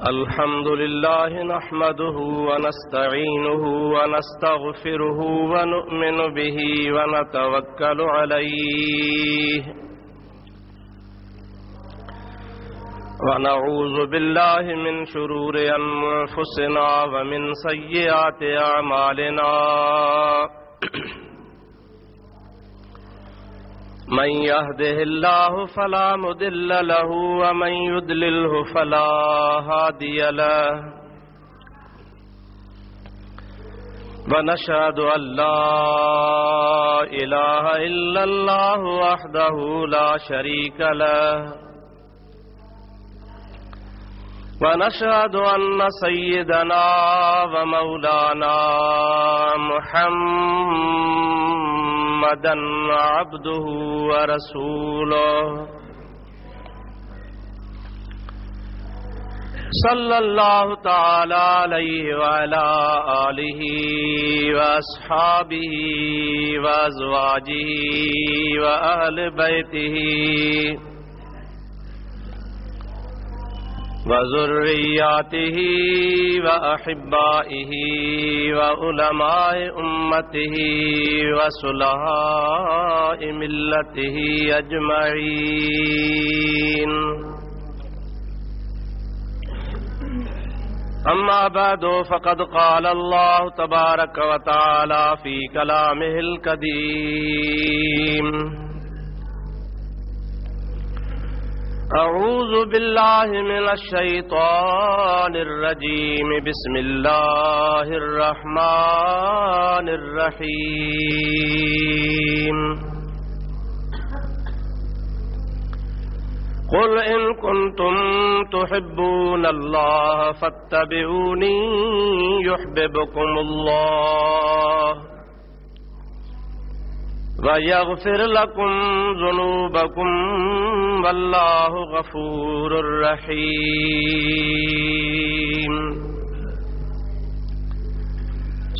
अल्हम्दुलिल्लाह नहमदुहु व नस्तईनुहु व नस्तगफिरुहु व नु'मिनु बिही व नतवक्कलु अलैहि व नऊज़ु बिल्लाहि मिन शुरूरि अनफुसिना व मिन सय्यिआति अअमालिना मन यहदिहिल्लाहु फला मुदिल्ल लहु व मन युद्लिलहु फला हादिय लहु व नशहदु अल्ला इलाहा इल्लल्लाहु वहदहु ला शरीक लहु व नशहदु अन्न सय्यदना व मौलाना मुहम्मदन अब्दुहु व रसूलुहु सल्लल्लाहु तआला अलैहि व अला आलिहि व अस्हाबिहि व अज़वाजिहि व अहले बैतिहि व ज़ुर्रिय्यातिहि व अहिब्बाइहि व उलमाए उम्मतिहि व सुलहाए मिल्लतिहि अजमईन। अम्मा बअदु फ़क़द क़ाल अल्लाहु तबारक व तआला फ़ी कलामिहिल कदीम अऊज़ु बिल्लाहि मिनश शैतानिर रजीम बिस्मिल्लाहिर रहमानिर रहीम। क़ुल इन कुन्तुम तुहिब्बूनल्लाह फत्तबिऊनी युह्बिबकुमुल्लाह व यग़फ़िर लकुम ज़ुनूबकुम वल्लाहु गफ़ूरुर रहीम।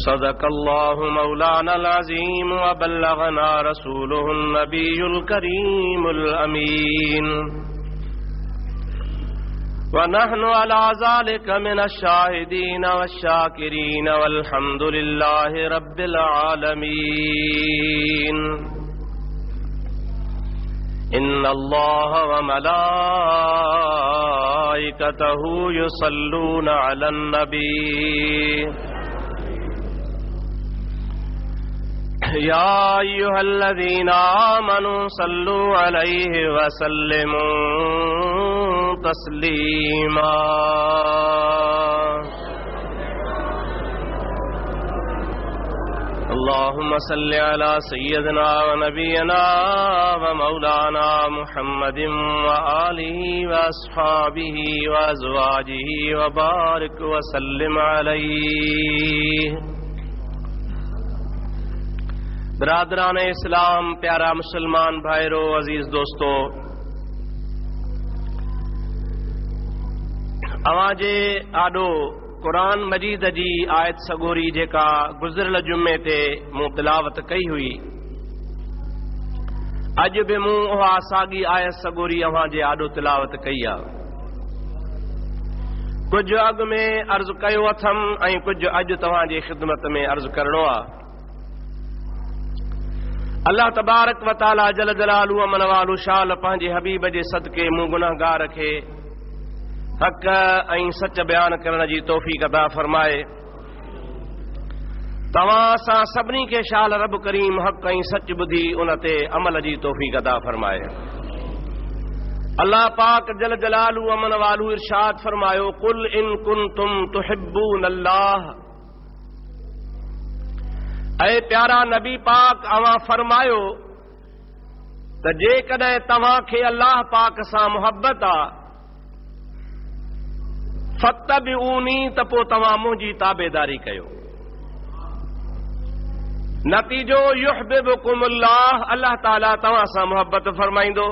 सदक़ल्लाहु मौलानल अज़ीम व बल्लगना रसूलुहुन नबियुल करीमुल अमीन व नहनु अला ज़ालिका मिनश शाहिदीन वश्शाकिरीन वल्हम्दुलिल्लाहि रब्बिल आलमीन। इन्नल्लाह व मलाइकतहु युसल्लूना अलन नबी या अय्युहल्लज़ीना आमनू सल्लू अलैहि व सल्लिमू तस्लीमा। अल्लाहुम्मा सल्लि अला सय्यदिना व नबियना व मौलाना मुहम्मदिन व आलिहि व अस्हाबिहि व अज़वाजिहि व बारिक व सल्लिम अलैहि। बिरादरान इस्लाम, प्यारा मुसलमान भाईरो, अजीज दोस्तों, अवाजे आडो कुरान मजीद जी आयत सगोरी जेका गुज़िरियल जुमे ते मूं तिलावत कई हुई, अज भी मूं उहा साॻी आयत सगोरी अवाजे आडो तिलावत कई आ। कुछ अॻु में अर्ज़ कयो अथम ऐं कुछ अज तव्हांजी ख़िदमत में अर्ज़ करणो आ। अल्लाह तबारक व तआला जल जलालु अमन वालू शाल पंहिंजे हबीब जे सदके मूं गुनाहगार खे हक़ ऐं सच बयान करण जी तौफ़ीक़ अता फरमाए। तव्हां सां सभिनी खे शाल रब करीम हक़ ऐं सच ॿुधी उन ते अमल जी तौफ़ीक़ अता फरमाए। अल्लाह पाक जल जलालु अमन वालू इरशाद फरमायो, कुल इन कुंतुम तुहिब्बूनल्लाह, ऐ प्यारा नबी पाक अवां फरमायो त जेकॾहिं तव्हांखे अल्लाह पाक सां मुहब्बत आ, फत्तबिऊनी, त पोइ तव्हां मुंहिंजी ताबेदारी कयो। नतीजो युह्बिबकुमुल्लाह, अल्लाह ताला तव्हां सां मुहब्बत फरमाईंदो।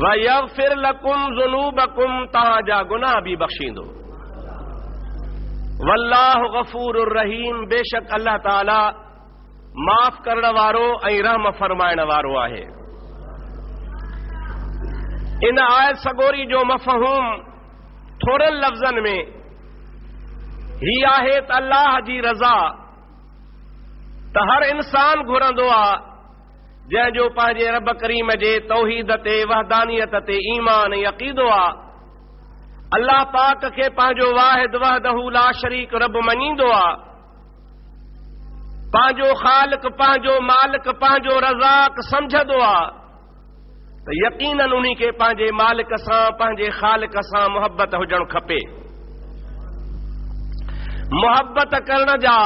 व यग़फ़िर लकुम ज़ुनूबकुम, तव्हांजा गुनाह भी बख़्शींदो। वल्लाहु गफूरुर रहीम, बेशक अल्लाह ताला माफ़ करण वारो ऐं रहम फरमाइण वारो आहे। इन आयत सगोरी जो मफ़हूम थोड़े लफ्ज़न में ही आहे त अल्लाह जी रज़ा त हर इंसान घुरंदो आहे जंहिंजो पंहिंजे रब करीम जे तौहीद ते वहदानियत ते ईमान ऐं अक़ीदो आहे। अल्लाह पाक खे पंहिंजो वाहिद वहदहू ला शरीक रब मञींदो आहे, पंहिंजो ख़ालिक पंहिंजो मालिक पंहिंजो रज़ाक सम्झंदो आहे त यकीनन उन्ही खे पंहिंजे मालिक सां पंहिंजे ख़ालिक सां मुहबत हुजणु खपे। मुहबत करण जा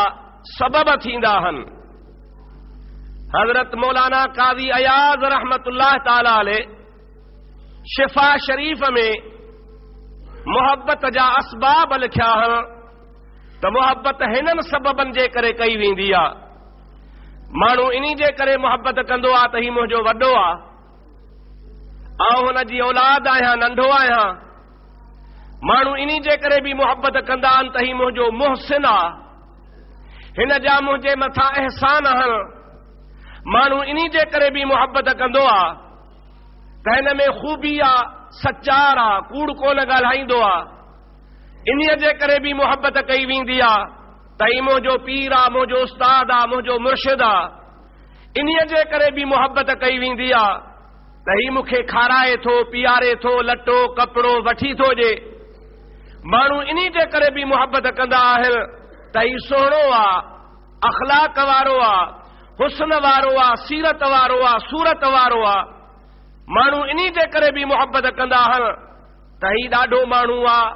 सबब थींदा आहिनि। हज़रत मौलाना काज़ी अयाज़ रहमतुल्लाह ताला अलैह शिफा शरीफ़ में मुहबत जा असबाब लिखिया आहिनि त मुहबत हिननि सबबनि जे करे कई वेंदी आहे। माण्हू इन्ही जे करे मुहबत कंदो आहे त ही मुंहिंजो वॾो आहे, आउं हुन जी औलाद आहियां, नंढो आहियां। माण्हू इन्ही जे करे बि मुहबत कंदा आहिनि त ही मुंहिंजो मुहसिन आहे, हिन जा मुंहिंजे मथां अहसान आहिनि। माण्हू इन्ही जे करे बि मुहबत कंदो आहे त हिन में ख़ूबी आहे, सचार आहे, कूड़ कोन ॻाल्हाईंदो आहे। इन्हीअ जे करे बि मुहबत कई वेंदी आहे त ही मुंहिंजो पीर आहे, मुंहिंजो उस्ताद आहे, मुंहिंजो मुर्शिद आहे। इन्हीअ जे करे बि मुहबत कई वेंदी आहे त ही मूंखे खाराए थो, पीआरे थो, लटो कपिड़ो वठी थो ॾे। माण्हू इन्ही जे करे बि मुहबत कंदा आहिनि त ही सुहिणो आहे, अख़लाक वारो आहे, हुस्न वारो आहे, सीरत वारो आहे, सूरत वारो आहे। माण्हू इन्ही जे करे बि मुहबत कंदा आहिनि त ही ॾाढो माण्हू आहे,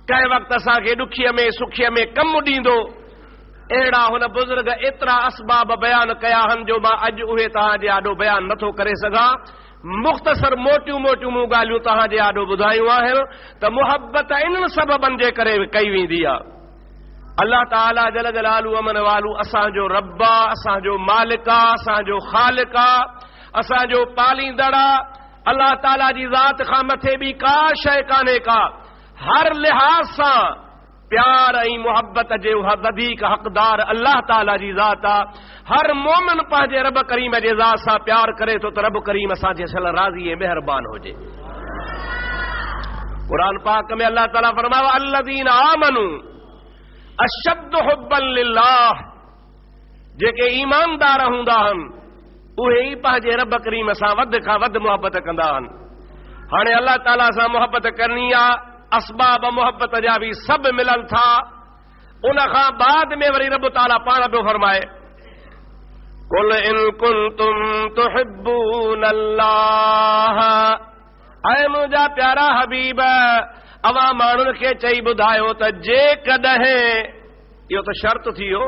कंहिं वक़्तु असांखे ॾुखीअ में सुखीअ में कमु ॾींदो। अहिड़ा हुन बुज़ुर्ग एतिरा असबाब बयानु कया आहिनि जो मां अॼु उहे तव्हांजे आॾो बयानु नथो करे सघां। मुख़्तसर मोटियूं मोटियूं मूं ॻाल्हियूं तव्हांजे आॾो ॿुधायूं आहिनि त मुहबत इन्हनि सबबनि जे करे कई वेंदी आहे। अल्लाह ताला जल जलालू अमन वालू असांजो रब आहे, असांजो मालिक आहे, असांजो ख़ालिक आहे, असांजो पालींदड़ आहे। अल्लाह ताला जी ज़ात खां मथे बि का शइ कान्हे का। हर लिहाज़ सां प्यार ऐं मुहबत जे वधीक हक़दार अल्लाह ताला जी ज़ात आहे। हर मोमिन पंहिंजे रब करीम जे ज़ात सां प्यार करे थो त रब करीम असांजे सल राज़ी ऐं मेहरबान हुजे। क़ुरान पाक में अल्लाह ताला फरमायो अल्लज़ीना आमनू अशद्दु हुब्बन लिल्लाह, जेके ईमानदार हूंदा आहिनि उहे ई पंहिंजे रब करीम सां वधि खां वधि मुहबत कंदा आहिनि। हाणे अल्लाह ताला सां मुहबत करणी आहे, असबाब मुहबत जा बि सभु मिलनि था। उन खां बाद में वरी रब ताला पाण पियो फरमाए कुल इन कुंतुम तुहिब्बून अल्लाह, ऐं मुंहिंजा प्यारा हबीब अवां माण्हुनि खे चई ॿुधायो त जेकॾहिं, इहो त शर्त थी वियो,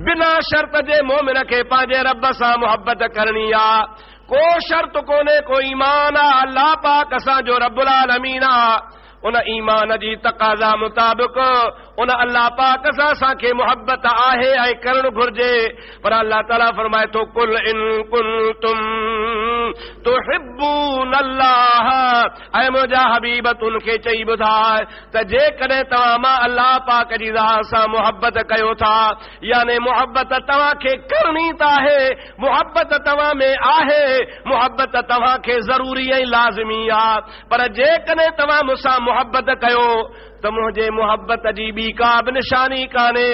बिना शर्त जे मोमिन खे पंहिंजे रब सां मुहबत करणी आहे। को शर्त कोन्हे, को ईमान आहे। अल्लाह पाक असांजो रब्बुल आलमीन आहे। उन ईमान जी तक़ाज़ा मुताबिक़ उन अल्लाह पाक सां असांखे मुहबत आहे ऐं करणु घुर्जे। पर अल्लाह ताला फरमाए थो कुल इन कुंतुम तुहिब्बून अल्लाह, ऐं मुंहिंजा हबीब तुन खे चई ॿुधाए त जेकॾहिं तव्हां मां अल्लाह पाक जी ज़ात सां मुहबत कयो था, यानी मुहबत तव्हांखे करणी त आहे, मुहबत तव्हां में आहे, मुहबत तव्हांखे ज़रूरी ऐं लाज़मी आहे। पर जेकॾहिं तव्हां मूंसां मुहबत कयो त मुंहिंजे मुहबत जी ॿी का बि निशानी कान्हे।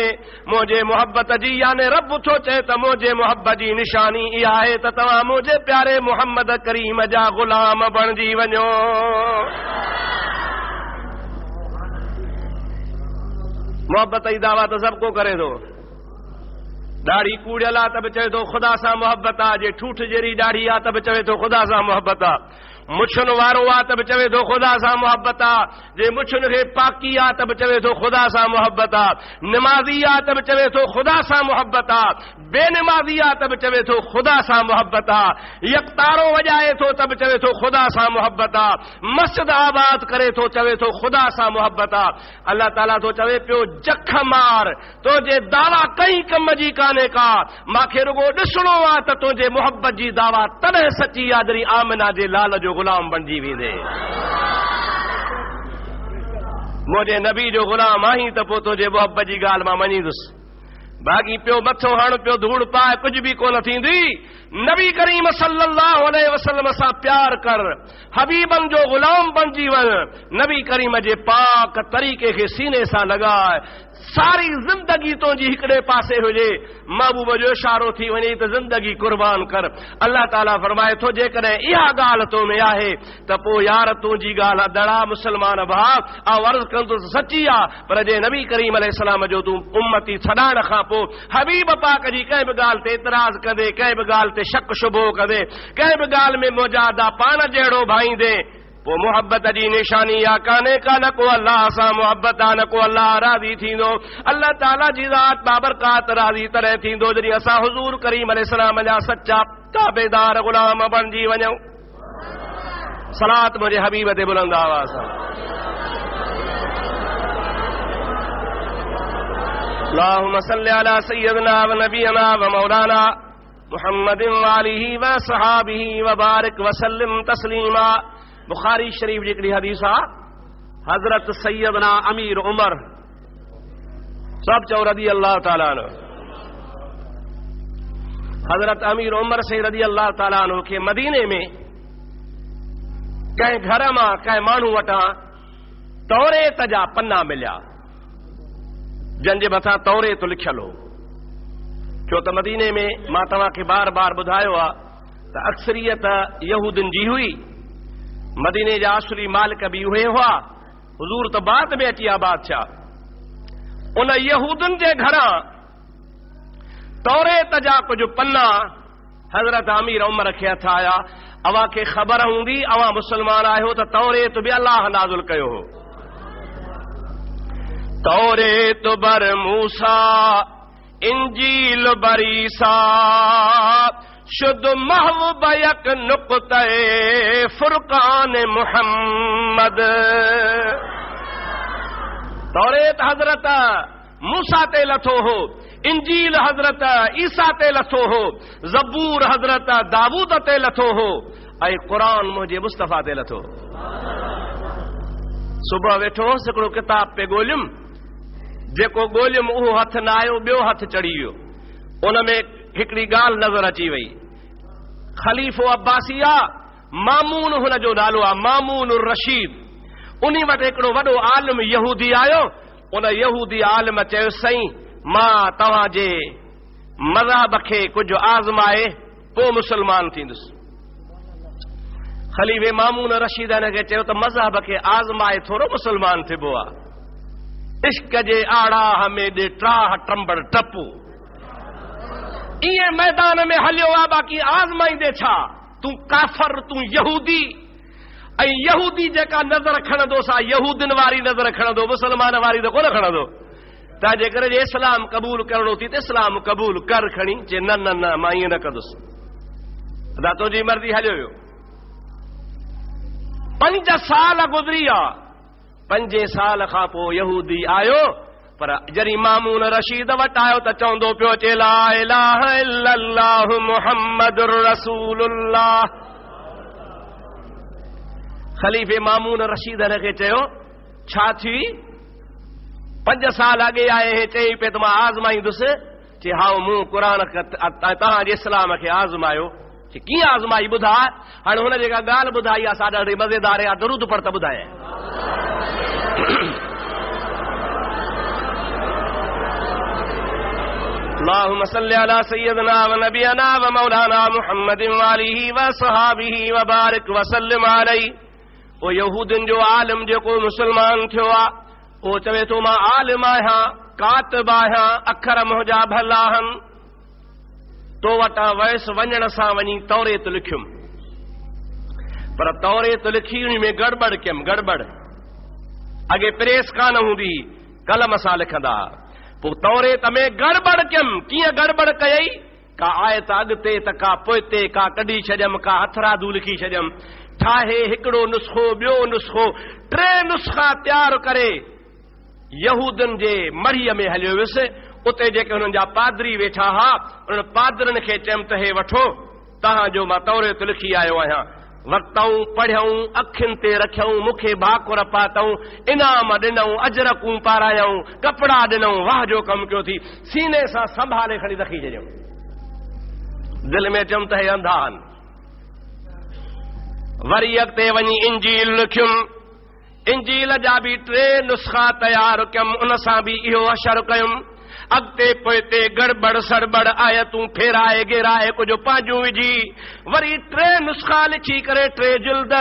मुंहिंजे मुहबत जी यानी रब थो चए त मुंहिंजे मुहबत जी निशानी इहा आहे त तव्हां मुंहिंजे प्यारे मुहम्मद करीम जा ग़ुलाम बणिजी वञो। मुहबत जी दावा त सभु को करे थो। दाढ़ी कूड़ियल आहे त बि चवे थो ख़ुदा सां मुहबत आहे, जे ठूठ जहिड़ी दाढ़ी आहे त बि चवे थो ख़ुदा सां मुहबत आहे। मुछुनि वारो आहे त बि चवे थो ख़ुदा सां मुहबत आहे। जे मुछुनि खे पाकी आहे त बि चवे थो ख़ुदा सां मुहबत आहे। निमाज़ी आहे त बि चवे थो ख़ुदा सां मुहबत आहे। बेनिमाज़ी आहे त बि चवे थो ख़ुदा सां मुहबत आहे। यकतारो वॼाए थो त बि चवे थो ख़ुदा सां मुहबत आहे। मस्जिद आबाद करे थो चवे थो ख़ुदा सां मुहबत आहे। अल्लाह ताला थो चवे पियो जख मार, तुंहिंजे दावा कई कम जी कान्हे का, मूंखे रुगो ॾिसणो आहे त तुंहिंजे मुहबत जी दावा तॾहिं सची आहे जॾहिं आमिना जे लाल जो गुलाम बणिजी वेंदे। मुंहिंजे नबी जो गुलाम आहीं त पोइ तुंहिंजे मुहबत जी ॻाल्हि मां मञींदुसि। बाक़ी पियो मथो हण, पियो धूड़ पाए, कुझु बि कोन थींदी। नबी करीम सल्लल्लाहु अलैहि वसल्लम सां प्यार कर, हबीबन जो गुलाम बणजी वञ, नबी करीम जे पाक तरीक़े खे सीने सां लॻाए, सारी जिंदगी तुंहिंजी हिकिड़े पासे हुजे, महबूब जो इशारो थी वञे त जिंदगी कुर्बान कर। अल्लाह ताला फरमाए थो जेकॾहिं इहा ॻाल्हि तो में आहे त पोइ यार तुंहिंजी ॻाल्हि दड़ा मुस्लमान भाउ ऐं अर्ज़ कंदुसि सची आहे, पर जे नबी करीम अलैहिस्सलाम जो तूं उम्मती छॾाइण खां पोइ हबीब पाक जी कंहिं बि ॻाल्हि ते इतराज़ कंदे, कंहिं बि ॻाल्हि ते शक शुबो कंदे, कंहिं बि ॻाल्हि में मुजादा पाण जहिड़ो भाईंदे, वो मोहब्बत जी निशानी या काने का न को अल्लाह सां मोहब्बत आ, न को अल्लाह राज़ी थींदो। अल्लाह ताला जी ज़ात बाबरकात राज़ी तॾहिं थींदो जॾहिं असां हुज़ूर करीम अलैहिस्सलाम जा सच्चा ताबेदार गुलाम बणजी वञूं। सलात मुंहिंजे हबीब ते बुलंद आवाज़ सां। अल्लाहुम्मा सल्लि अला सय्यदिना व नबियना व मौलाना मुहम्मदिन व आलिहि व सहाबिहि व बारिक व सल्लिम तस्लीमा। बुखारी शरीफ जी हिकिड़ी हदीस आहे, हज़रत सैयदना अमीर उमर सब चओ रज़ी अल्लाह ताला अन्हु, हज़रत अमीर उमर से रज़ी अल्लाह ताला अन्हु खे मदीने में कंहिं घर मां कंहिं माण्हू वटां तौरेत जा पन्ना मिलिया, जंहिंजे मथां तौरेत लिखियलु हो। छो त मदीने में मां तव्हांखे बार बार ॿुधायो आहे त अक्सरियत यहूदिन जी हुई, मदीने जा असली मालिक भी उहे हुआ, हुजूर त बाद में अची आबाद थिया। उन यहूदन जे घरां तौरेत जा कुछ पन्ना हज़रत अमीर उमर खे हथ आया। अवां खे ख़बर हूंदी, अवां मुसलमान आहियो त तौरेत भी अल्लाह नाज़िल कयो हो। तौरेत बर मूसा इंजील बर ईसा शुद्ध महव बयक नुक़्ते फुरकान मुहम्मद। तौरेत हज़रत मूसा ते लथो हो, इंजील हज़रत ईसा ते लथो हो, ज़बूर हज़रत दाऊद ते लथो हो, ऐं क़ुरान मुंहिंजे मुस्तफ़ा ते लथो। सुबुह वेठो हिकिड़ो किताब पे ॻोल्हियुमि, जेको ॻोल्हियुमि उहो हथ न आयो, ॿियो हथ चढ़ी वियो। उनमें हिकिड़ी ॻाल्हि नज़र अची वई, खलीफ़ो अब्बासिया मामून हुन जो नालो आहे, मामून रशीद। उन वटि हिकिड़ो वॾो आलिम यहूदी आयो। उन यहूदी आलिम चयो सईं मां तव्हांजे मज़हब खे कुझु आज़माए पोइ मुसलमान थींदुसि। खलीफ़े मामून रशीद हिन खे चयो त मज़हब खे आज़माए थोरो मुसलमान थिबो आहे। इश्क जे आड़ा में दे ट्राह ट्रंबड़ टपू इए मैदान में हलियो आहे, बाक़ी आज़माईंदे छा? तूं काफ़र, तूं यहूदी। ऐं यहूदी जेका नज़र खणंदो सा यहूदिन वारी नज़र खणंदो, मुसलमान वारी त कोन खणंदो। तंहिंजे करे जे इस्लाम क़बूल करणो थी त इस्लाम क़बूल कर खणी। जे न न न मां ईअं न कंदुसि, अदा तुंहिंजी मर्ज़ी, हलियो वियो। 5 साल गुज़री विया। 5 साल खां पोइ यहूदी आयो, पर जॾहिं मामून रशीद वटि आयो त चवंदो पियो चे ला इलाहा इल्लल्लाहु मुहम्मदुर रसूलुल्लाह। खलीफ़े मामून रशीद हिन खे चयो छा थी? 5 साल अॻे आए हे, चई पे त मां आज़माईंदुसि। चई हाओ मूं क़ुरान तव्हांजे इस्लाम खे आज़मायो। चई कीअं आज़माई ॿुधा? हाणे हुन जेका ॻाल्हि ॿुधाई आहे सा ॾाढी मज़ेदार आहे, दरूद पर त ॿुधाए। अल्लाहुम्मा सल्लि अला सय्यदिना व नबियना व मौलाना मुहम्मदिन व आलिहि व सहाबिहि व बारिक व सल्लिम अलैहि। ओ यहूदिन जो आलिम जेको मुसलमान थियो आहे, ओ चवे थो मां आलिम आहियां, कातिब आहियां, अखर मुंहिंजा भला आहिनि। तो वटां वयसि वञण सां वञी तौरेत लिखियुमि, पर तौरेत लिखी उन में गड़बड़ कयमि। गड़बड़ अॻे प्रेस कान हूंदी, कलम सां लिखंदा। पोइ तौरेत में गड़बड़ कयमि। कीअं गड़बड़ कयई? का आयत अॻिते त का पोइते, का कढी छॾियमि, का हथरादू लिखी छॾियमि। ठाहे हिकिड़ो नुस्ख़ो, ॿियो नुस्ख़ो, 3 नुस्ख़ा तयार करे यहूदन जे मढ़ीअ में हलियो वियुसि। उते जेके हुननि जा पादरी वेठा हुआ, उन्हनि पादरनि खे चयमि त हे वठो, तव्हांजो मां तौरेत लिखी आयो आहियां। वरितऊं, पढ़ियऊं, अखियुनि ते रखियऊं, मूंखे भाकुर पातऊं, इनाम ॾिनऊं, अजरकूं पारायऊं, कपिड़ा ॾिनऊं, वाह जो कमु कयो थी। सीने सां संभाले खणी रखी छॾियऊं। दिल में चम त हे अंधा आहिनि। वरी अॻिते वञी इंजील लिखियुम, इंजील जा बि 3 नुस्ख़ा तयार कयम, उन सां बि इहो हशर कयुम। अॻिते पोइते गड़बड़ सड़बड़ आयतूं फेराए गिराए कुझु पंहिंजूं विझी वरी 3 नुस्ख़ा लिखी करे 3 जिल्द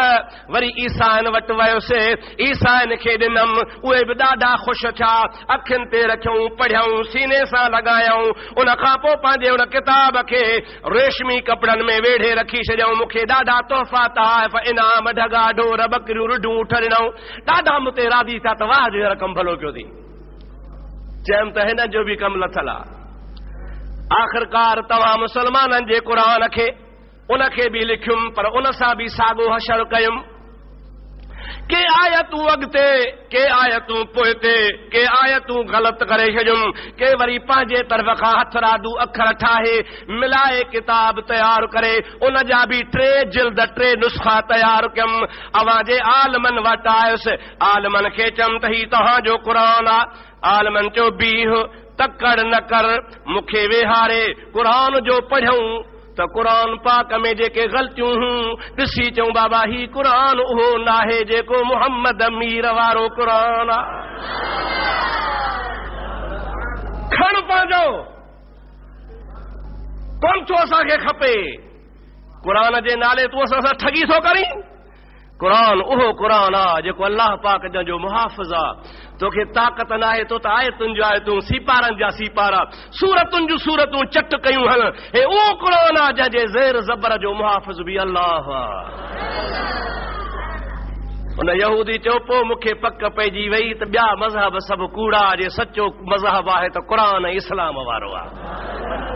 वरी ईसाइन वटि वयुसि। ईसाइन खे ॾिनम, उहे बि ॾाढा ख़ुशि थिया, अखियुनि ते रखियऊं, पढ़ियऊं, सीने सां लॻायऊं। उन खां पोइ पंहिंजे उन किताब खे रेशमी कपिड़नि में वेढ़े रखी छॾियऊं। मूंखे ॾाढा तोहफ़ा तहाइफ़ इनाम ढगा ढोर बकरियूं रुढूं उठ ॾिनऊं। ॾाढा मूं ते राज़ी थिया त वाह जो रकम भलो कयो थी। चयमि त हिन जो बि कमु लथल आहे। आख़िरकार तव्हां मुसलमाननि जे क़ुरान खे उनखे बि लिखियुमि, पर उन सां बि साॻियो हशर कयुमि। के आयतूं अॻिते, के आयतूं पोइते, के आयतूं ग़लति करे छॾियुमि, के वरी पंहिंजे तरफ़ खां हथरादू अखर ठाहे मिलाए किताब तयारु करे उन जा बि 3 जिल्द 3 नुस्ख़ा तयारु कयुमि। अवां जे आलमनि वटि आयुसि, आलमनि खे चयमि त ही तव्हांजो क़ुरान आहे। आलमन चयो बीह, तकड़ न कर, मूंखे वेहारे क़ुरान जो पढ़ियऊं त क़ुरान पाक में जेके ग़लतियूं हूं ॾिसी चऊं बाबा ही क़ुरान उहो नाहे जेको मोहम्मद मीर वारो क़ुरान आहे। खण पंहिंजो, कोन थो असांखे खपे। क़ुरान जे नाले तूं असां सां ठगी थो करीं? क़ुरान उहो क़ुरान आहे जेको अल्लाह पाक जो मुहाफ़िज़ आहे। तोखे ताक़त न आहे तो त आयतुनि जो आयतूं, सीपारनि जा सीपारा, सूरतुनि जूं सूरतूं चट कयूं हल। हे उहो क़ुरान आहे जंहिंजे ज़ेर ज़बर जो मुहाफ़िज़ बि अल्लाह आहे। उन यहूदी चयो पोइ मूंखे पक पइजी वई त ॿिया मज़हब सभु कूड़ा, जे सचो मज़हब आहे त क़ुरान इस्लाम वारो आहे।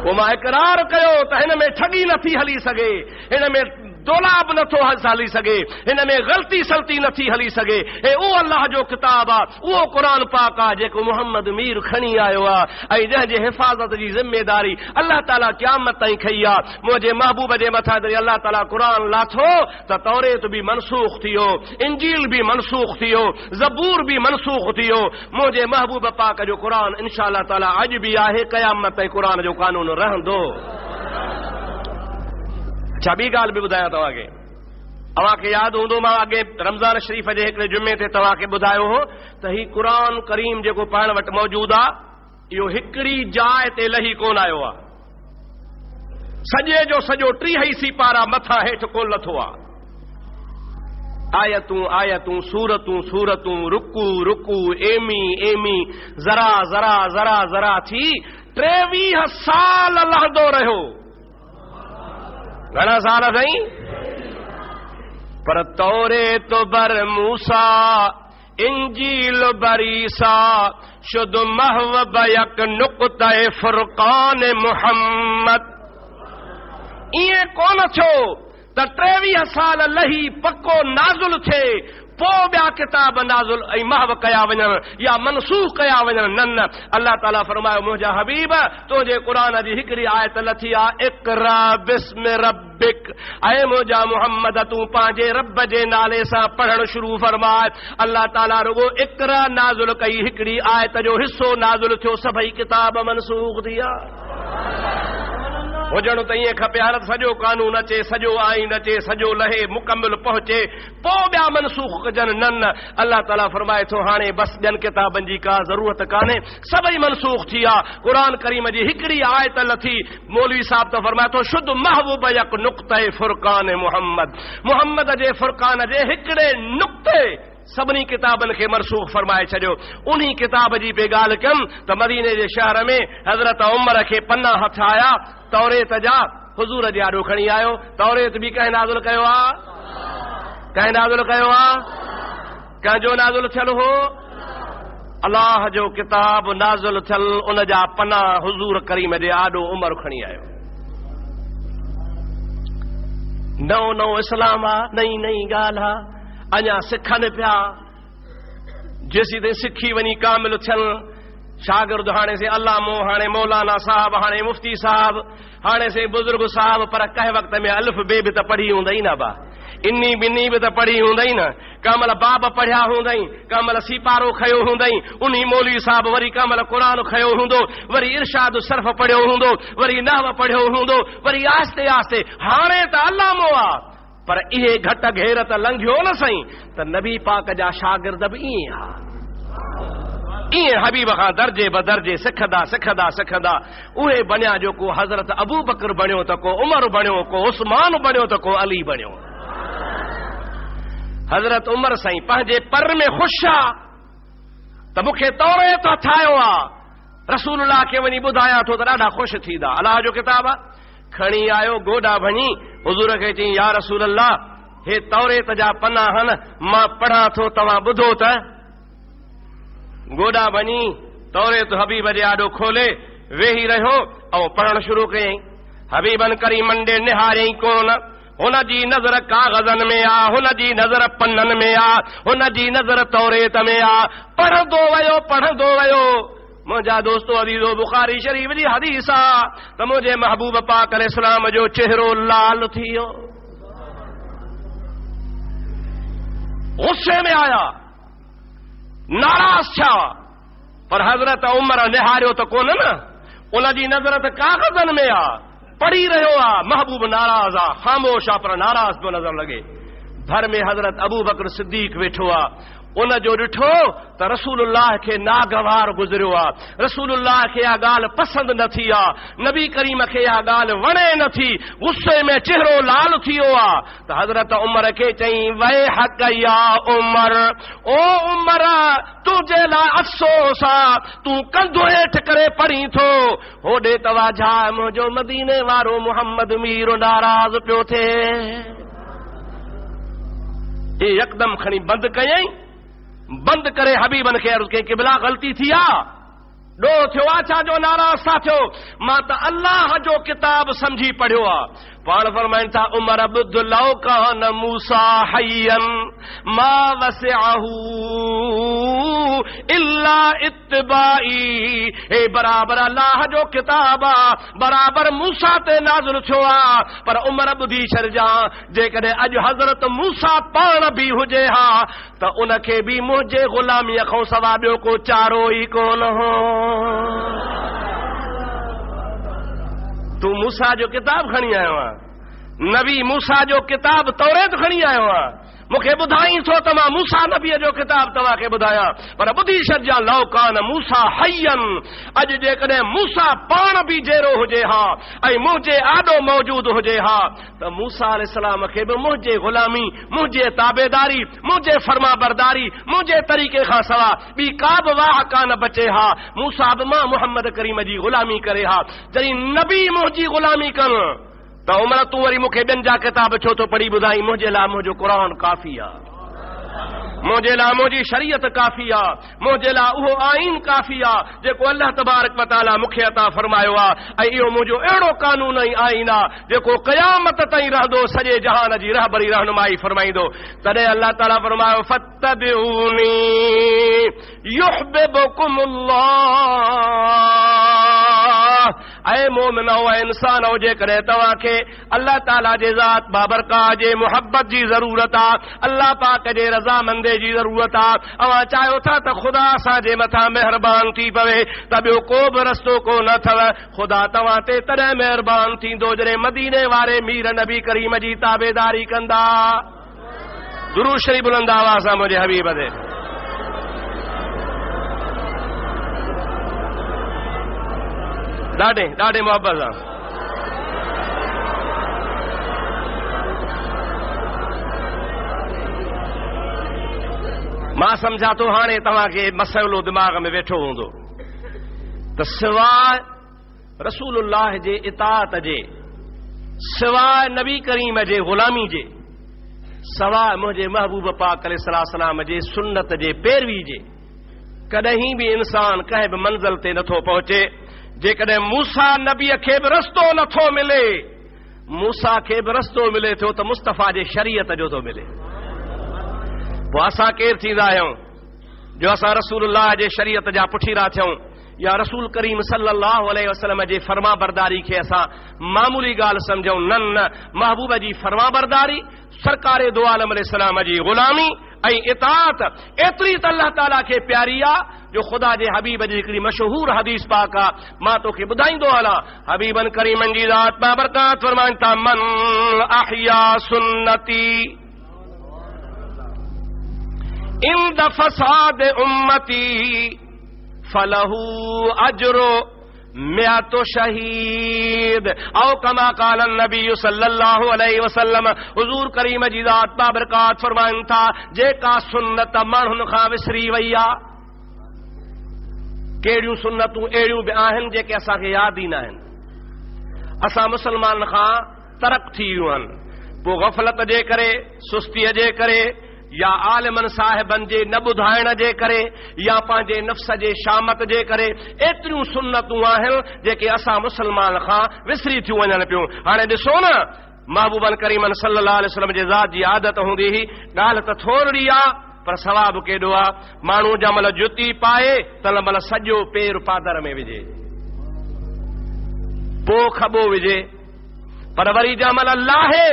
पोइ मां इक़रार कयो त हिन में ठगी नथी हली सघे, हिन में दोलाब नथो हली सघे, हिन में ग़लती सलती नथी हली सघे। हे उहो अल्लाह जो किताब आहे, उहो क़ुरान पाक आहे जेको मोहम्मद मीर खणी आयो आहे ऐं जंहिंजे हिफ़ाज़त जी ज़िम्मेदारी अल्लाह ताला क़यामत ताईं खई आहे। मुंहिंजे महबूब जे मथां जॾहिं अल्लाह ताला क़ुरान लाथो त तौरेत बि मनसूख़ थी वियो, इंजील बि मनसूख़ थी वियो, ज़बूर बि मनसूख़ थी वियो। मुंहिंजे महबूब पाक जो क़ुरान इंशा अल्लाह ताला अॼु बि आहे, क़यामत ताईं क़ुरान जो कानून रहंदो। अच्छा ॿी ॻाल्हि बि ॿुधायां तव्हांखे। तव्हांखे यादि हूंदो मां अॻे रमज़ान शरीफ़ जे हिकिड़े जुमे ते तव्हांखे ॿुधायो हो त ही क़ुरान करीम जेको पाण वटि मौजूदु आहे इहो हिकिड़ी जाइ ते लही कोन आयो आहे। सॼे जो सॼो 30 सीपारा मथां हेठि कोन लथो आहे। आयतूं आयतूं, सूरतूं सूरतूं, रुकू रुकू, एमी एमी, ज़रा ज़रा ज़रा ज़रा थी 23 साल लहंदो रहियो। घणा साल साईं? पर तौरेत बर मूसा, इंजील बर ईसा, शुद महव बयक नुक़्ता फुरक़ान मुहम्मद। इएं कोन थियो त 23 साल लही पको नाज़ुल थिए पोइ ॿिया किताब नाज़ुल ऐं महव कया वञनि या मनसूख़ कया वञनि। न, अल्लाह ताला फरमायो मुंहिंजा हबीब तुंहिंजे क़ुरान जी हिकिड़ी आयत लथी आहे, इक़रा बिस्म रब्बिक। ऐं मुंहिंजा मुहम्मद तूं पंहिंजे रब जे नाले सां पढ़णु शुरू फरमाए। अल्लाह ताला रुगो इक़रा नाज़ुल कई, हिकिड़ी आयत जो हिसो नाज़ुल थियो, सभई किताब मनसूख़ थी विया। हुजणो त ईअं खपे, हर सॼो कानून अचे, सॼो आईन अचे, सॼो लहे मुकमिल पहुचे पोइ ॿिया मनसूख़ कजनि। न, अल्लाह ताला फरमाए थो हाणे बसि ॿियनि किताबनि जी का ज़रूरत कान्हे, सभई मनसूख़ थी विया। क़ुरान करीम जी हिकिड़ी आयत लथी, मौलवी साहब त फरमाए थो शुद्ध महबूब यक नुक़्ते फुरक़ान मुहम्मद। मुहम्मद जे फुरक़ान जे हिकिड़े नुक़्ते सभिनी किताबनि खे मनसूख़ फरमाए छॾियो। उन्ही किताब जी पे ॻाल्हि कयमि त मदीने जे शहर में हज़रत उमर खे पन्ना हथ आया तौरेत जा, हुज़ूर जे आॾो खणी आयो। तौरेत बि कंहिं नाज़ुल कयो आहे? कंहिं नाज़ुल कयो आहे? कंहिंजो नाज़ुल थियल हो? अलाह जो किताब नाज़ुल थियल, उन जा पन्ना हुज़ूर करीम जे आॾो उमर खणी आयो। नओं नओं इस्लाम आहे, नई नई ॻाल्हि आहे, अञा सिखनि पिया। जेसीं ताईं सिखी वञी कामिल थियनि, शागिर्द हाणे से अल्लामो, हाणे मौलाना साहब, हाणे मुफ्ती साहब, हाणे से बुजुर्ग साहब, पर कंहिं वक़्त में अलिफ बे बि त पढ़ी हूंदई न बा, इन्नी बिन्नी बि त पढ़ी हूंदई न। कामल बाब पढ़िया हूंदई, कामल सीपारो खयो हूंदई, उन्ही मौलवी साहब वरी कामल क़ुरान खयो हूंदो, वरी इरशाद सर्फ पढ़ियो हूंदो, वरी नहव पढ़ियो हूंदो, वरी आस्ते आस्ते हाणे त अल्लामो आ। पर इहे घट घेर त लंघियो न सही त नबी पाक जा शागिर्द बि ईअं हा। ईअं हबीब खां दर्जे बदर्जे सिखंदा सिखंदा सिखंदा उहे बणिया जो को हज़रत अबू बकर बणियो त को उमर बणियो, को उस्मान बणियो त को अली बणियो। हज़रत उमर साईं पंहिंजे पर में ख़ुशि आ त मूंखे तौरेत ठाहियो आ, रसूलुल्लाह खे वञी ॿुधायां थो त ॾाढा ख़ुशि थींदा। अलाह जो किताब आहे, खणी आयो गोॾा भञी हुज़ूर खे चई या रसूल अल्लाह हे तौरेत जा पना आहिनि, मां पढ़ां थो तव्हां ॿुधो त। गोॾा वञी तौरेत हबीब जे आॾो खोले वेही रहियो ऐं पढ़णु शुरू कयईं। हबीबन करीमन ॾे निहारियईं कोन, हुन जी नज़र काग़ज़नि में आ, हुन जी नज़र पन्ननि में आ, हुन जी नज़र तौरेत में आ। पढ़ंदो वियो पढ़ंदो वियो। मुंहिंजा दोस्तो अज़ीज़ो बुखारी शरीफ़ जी हदीस आ त मुंहिंजे महबूब पाक अलैहिस्सलाम जो चेहरो लाल थी वियो, गुस्से में आया, नाराज़ थिया। पर हज़रत उमर निहारियो त कोन न, उन जी नज़र त काग़ज़नि में आ, पढ़ी रहियो आ। महबूब नाराज़ आ, ख़ामोश आ, पर नाराज़ पियो नज़र लॻे। घर में हज़रत अबू बकर सिद्दीक़ वेठो आ, उन जो ॾिठो त रसूलुल्लाह खे नागवार गुज़रियो आ, रसूलुल्लाह खे इहा ॻाल्हि पसंदि न थी आ, नबी करीम खे इहा ॻाल्हि वणे नथी, गुस्से में चेहरो लाल थी वियो आ। त हज़रत उमर खे चई वे हक़ या उमर, ओ उमर तुंहिंजे लाइ अफ़सोस आ, तूं कंधो हेठि करे पढ़ी थो, होॾे तव्हां छा मुंहिंजो मदीने वारो मुहम्मद मीर नाराज़ पियो थिए। हे यकदम खणी बंदि कयईं, बंद करे हबीबन खे अर्ज़ कई क़िबला ग़लती थी आ, ॾो थियो आ, छा जो नाराज़ था थियो? मां त अल्लाह जो किताब समझी पढ़ियो आ। पाण फरमाइनि था उमर बुध लौ कान मूसा हय्यन मा वसिअहू इल्ला इत्तिबाई। हे बराबर अल्लाह जो किताब आ, बराबर मूसा ते नाज़िल थियो आ। पर उमर ॿुधी छॾिजां, जेकॾहिं अॼु हज़रत मूसा पाण बि हुजे हा त उनखे बि मुंहिंजे ग़ुलामीअ खां सवाइ ॿियो को चारो ई कोन हो। तूं मूसा जो किताब खणी आयो आ, नबी मूसा जो किताब तौरेत खणी आयो आ, मूंखे ॿुधाई थो त मां मूसा नबीअ जो किताब तव्हांखे ॿुधायां। पर ॿुधी छॾिजां लौ कान मूसा हय्यन, अॼु जेकॾहिं मूसा पाण बि जहिड़ो हुजे हा ऐं मुंहिंजे आॾो मौजूद हुजे हा त मूसा अलैहिस्सलाम खे बि मुंहिंजे ग़ुलामी, मुंहिंजे ताबेदारी, मुंहिंजे फर्मा बरदारी, मुंहिंजे तरीक़े खां सवाइ ॿी का बि वाह कान बचे हा। मूसा बि मां मुहम्मद करीम जी ग़ुलामी करे हा, जॾहिं नबी मुंहिंजी ग़ुलामी कनि त उमर तूं वरी मूंखे ॿियनि जा किताब छो थो पढ़ी ॿुधाई? मुंहिंजे लाइ मुंहिंजो क़ुरान काफ़ी आ, मुंहिंजे लाइ मुंहिंजी शरीयत काफ़ी आ, मुंहिंजे लाइ उहो आईन काफ़ी आ जेको अल्लाह तबारक व तआला मूंखे अता फरमायो आ। ऐं इहो मुंहिंजो अहिड़ो कानून ऐं आईन आ जेको क़यामत ताईं रहंदो, सॼे जहान जी रहबरी रहनुमाई फरमाईंदो। तॾहिं अल्लाह ताला फरमायो फत्तबिऊनी युहिब्बुकुमुल्लाह। ऐं मोमिनो ऐं इंसान हो, जेकॾहिं तव्हांखे अल्लाह ताला जे ज़ात बाबरकाह जे मुहब्बत जी ज़रूरत आ, अल्लाह पाक जे रज़ामंदे जी ज़रूरत आ, अवां चाहियो था त ख़ुदा असांजे मथां महिरबान थी पवे त ॿियो को बि रस्तो को न अथव। ख़ुदा तव्हां ते तॾहिं महिरबान थींदो जॾहिं मदीने वारे मीर नबी करीम जी ताबेदारी कंदा। दुरूद शरीफ़ बुलंद आवाज़ सां मुंहिंजे हबीब ते। ॾाढे ॾाढे मोहब्बत सां मां सम्झां थो हाणे तव्हांखे मसइलो दिमाग़ में वेठो हूंदो त सवाइ रसूलुल्लाह जे इताअत जे, सवाइ नबी करीम जे ग़ुलामी जे, सवाइ मुंहिंजे महबूब पाक अलैहिस्सलाम जे सुन्नत जे पैरवी जे कॾहिं बि इंसान कंहिं बि मंज़िल ते नथो पहुचे जेकॾहिं मूसा नबीअ खे बि रस्तो नथो मिले। मूसा खे बि रस्तो मिले थो त मुस्तफ़ा जे शरीयत जो थो मिले। पोइ असां केरु थींदा आहियूं जो असां रसूलुल्लाह जे शरीयत जा पुठीरा थियूं या रसूल करीम सल्लल्लाहु अलैहि वसल्लम जे फर्मा बरदारी खे असां मामूली ॻाल्हि सम्झूं। न, महबूब जी फर्मा बरदारी, सरकारे दो आलम अलैहिस्सलाम जी ग़ुलामी ऐं इताअत एतिरी त अल्लाह ताला खे प्यारी आहे जो ख़ुदा जे हबीब जी हिकिड़ी मशहूर हदीस पाक आहे, मां तोखे ॿुधाईंदो हलां। हबीबन करीमन जी ज़ात बाबरकात फरमाइनि था, मन अहया सुन्नती इंद फसाद उम्मती फलहू अजरो मियातो शहीद औ कमा काल नबी सल्लल्लाहु अलैहि वसल्लम। हुजूर करीम जी ज़ात बाबरकात फरमाइनि था, जेका सुन्नत माण्हुनि खां विसरी वई आहे, कहिड़ियूं सुन्नतूं अहिड़ियूं बि आहिनि जेके असांखे यादि ई न आहिनि, असां मुस्लमान खां तरक थी वियूं आहिनि, पोइ गफ़लत जे करे, सुस्तीअ जे करे, या आलिमन साहिबन जे न ॿुधाइण जे करे, या पंहिंजे नफ़्स जे शामत जे करे एतिरियूं सुन्नतूं आहिनि जेके असां मुस्लमान खां विसरी थियूं वञनि पियूं। हाणे ॾिसो न, महबूबन करीमन सल्लल्लाहु अलैहि वसल्लम जे ज़ात जी आदत हूंदी हुई, ॻाल्हि त थोरी आहे पर सवाब केॾो आहे। माण्हू जंहिं महिल जुती पाए तंहिं महिल सॼो पेर पादर में विझे, पोइ खॿो विझे, पर वरी जंहिं महिल लाहे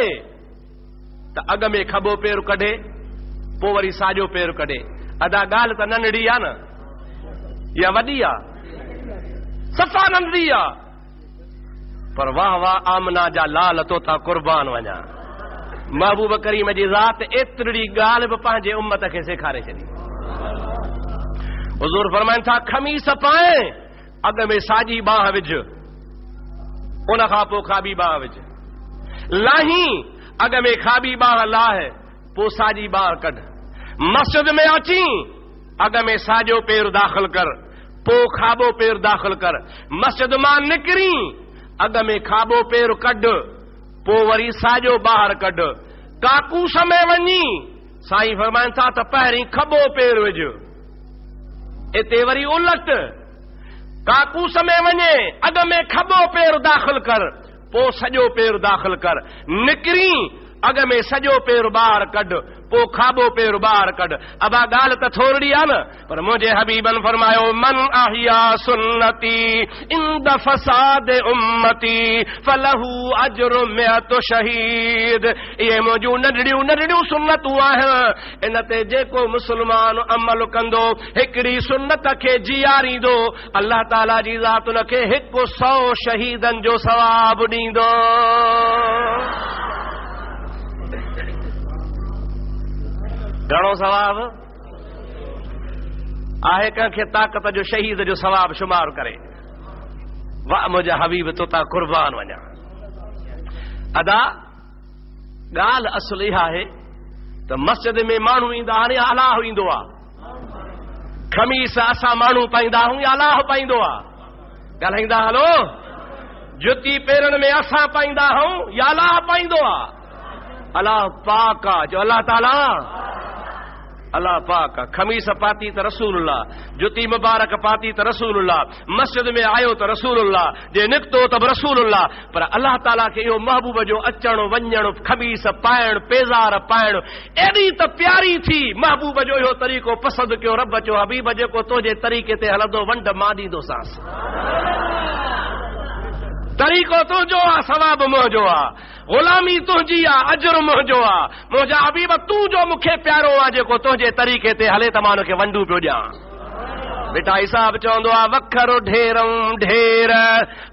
त अॻ में खॿो पेर कढे, पोइ वरी साॼो पेर कढे। अदा ॻाल्हि त नंढड़ी आहे न, या वॾी आहे, सफ़ा नंढड़ी आहे, पर वाह वाह आमना जा लाल तोता कुर्बान वञा। महबूब करीम जी ज़ात एतिरी ॻाल्हि बि पंहिंजे उम्मत खे सेखारे छॾी। हुज़ूर फरमाइनि था, खमीस पाए अॻ में साॼी बांह विझ, उन खां पोइ खाॿी बांह विझ, लाही अॻ में खाॿी बांह लाहे, पोइ साॼी बांह कढ। मस्जिद में अची अॻ में साॼो पेर दाख़िल कर, पोइ खाॿो पेर दाख़िल कर। मस्जिद मां निकिरी अॻ में खाॿो पेर कढ, पोइ वरी साॼो ॿाहिरि कढ। काकूस में वञी साईं फरमाइनि था त पहिरीं खॿो पेर विझ, इते वरी उलट, काकूस में वञे अॻ में खॿो पेर दाख़िल कर, पोइ सॼो पेर दाख़िल कर। निकिरी अॻ में सॼो पेर ॿाहिरि कढ, पोइ खाॿो पेर ॿाहिरि कढ। अबा ॻाल्हि त थोरी आहे न, पर मुंहिंजे हबीबन फरमायो, मन अहिया सुन्नती इंद फसाद उम्मती फलहू अजरु मिअतु शहीद। इहे मुंहिंजूं नंढड़ियूं नंढड़ियूं सुन्नतूं आहिनि, इन ते जेको मुस्लमान अमल कंदो, हिकिड़ी सुन्नत खे जीआरींदो, अल्लाह ताला जी ज़ात उन खे 100 शहीदनि जो सवाब ॾींदो। घणो सवाब आहे कंहिंखे ताक़त जो शहीद जो सवाब शुमार करे। वाह मुंहिंजा हबीब तोता कुर्बान वञा। अदा ॻाल्हि असुल इहा आहे त मस्जिद में माण्हू ईंदा, हाणे अलाह ईंदो आहे, खमीस असां माण्हू पाईंदा आहियूं या अलाह पाईंदो आहे? ॻाल्हाईंदा हलो। जुती पेरनि में असां पाईंदा आहियूं या अलाह पाईंदो आहे? अलाह पाक आहे, जो अलाह ताला अल्लाह पाक। खमीस पाती त रसूलुल्लाह, जुती मुबारक पाती त रसूलुल्लाह, मस्जिद में आयो त रसूलुल्लाह, जे निकितो त रसूलुल्लाह। पर अल्लाह ताला खे इहो महबूब जो अचणु वञणु, खमीस पाइणु, पेज़ार पाइणु एॾी त प्यारी थी, महबूब जो इहो तरीक़ो पसंदि कयो। रब चयो, हबीब जेको तुंहिंजे तरीक़े ते हलंदो वंड मां ॾींदोसांसि। तरीक़ो तुंहिंजो आहे, सवाब मुंहिंजो आहे, ग़ुलामी तुंहिंजी आहे, अजर मुंहिंजो आहे। मुंहिंजा हबीब तूं जो मूंखे प्यारो आहे, जेको तुंहिंजे तरीक़े ते हले त मां हुनखे वंडू पियो ॾियां। बेटा हिसाब चवंदो आहे, वखर ढेरऊं ढेर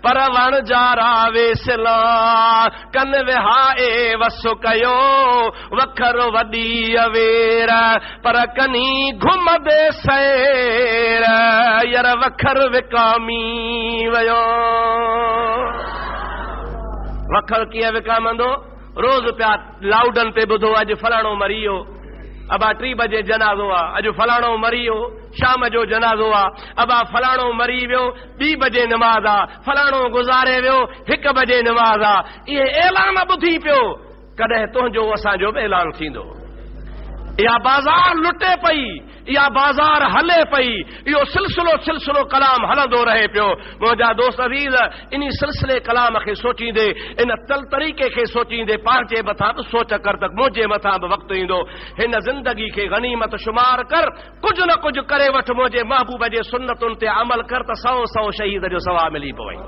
पर वण जारा वेसला, कन विहाए वसु कयो वखर वॾी अवेर, पर कनी घुमदे सैर यार वखर विकामी वियो। वखर कीअं विकामंदो? रोज़ पिया लाउडन ते ॿुधो, अॼु फलाणो मरी वियो, अबा 3 बजे जनाज़ो आहे, अॼु फलाणो मरी वियो, शाम जो जनाज़ो आहे, अबा फलाणो मरी वियो, 2 बजे नमाज़ आहे, फलाणो गुज़ारे वियो, 1 बजे नमाज़ आहे। इहे ऐलान ॿुधी पियो, कॾहिं तुंहिंजो असांजो बि ऐलान थींदो? इहा बाज़ार लुटे पई, इहा बाज़ार हले पई, इहो सिलसिलो कलाम हलंदो रहे पियो। मुंहिंजा दोस्त अज़ीज़, इन सिलसिले कलाम खे सोचींदे, इन तरीक़े खे सोचींदे, पंहिंजे मथां बि सोच कर त मुंहिंजे मथां बि वक़्तु ईंदो। हिन ज़िंदगी खे गनीमत शुमार कर, कुझु न कुझु करे वठ, मुंहिंजे महबूब जे सुन्नतुनि ते अमल कर त 100 शहीद जो सवाब मिली पवई।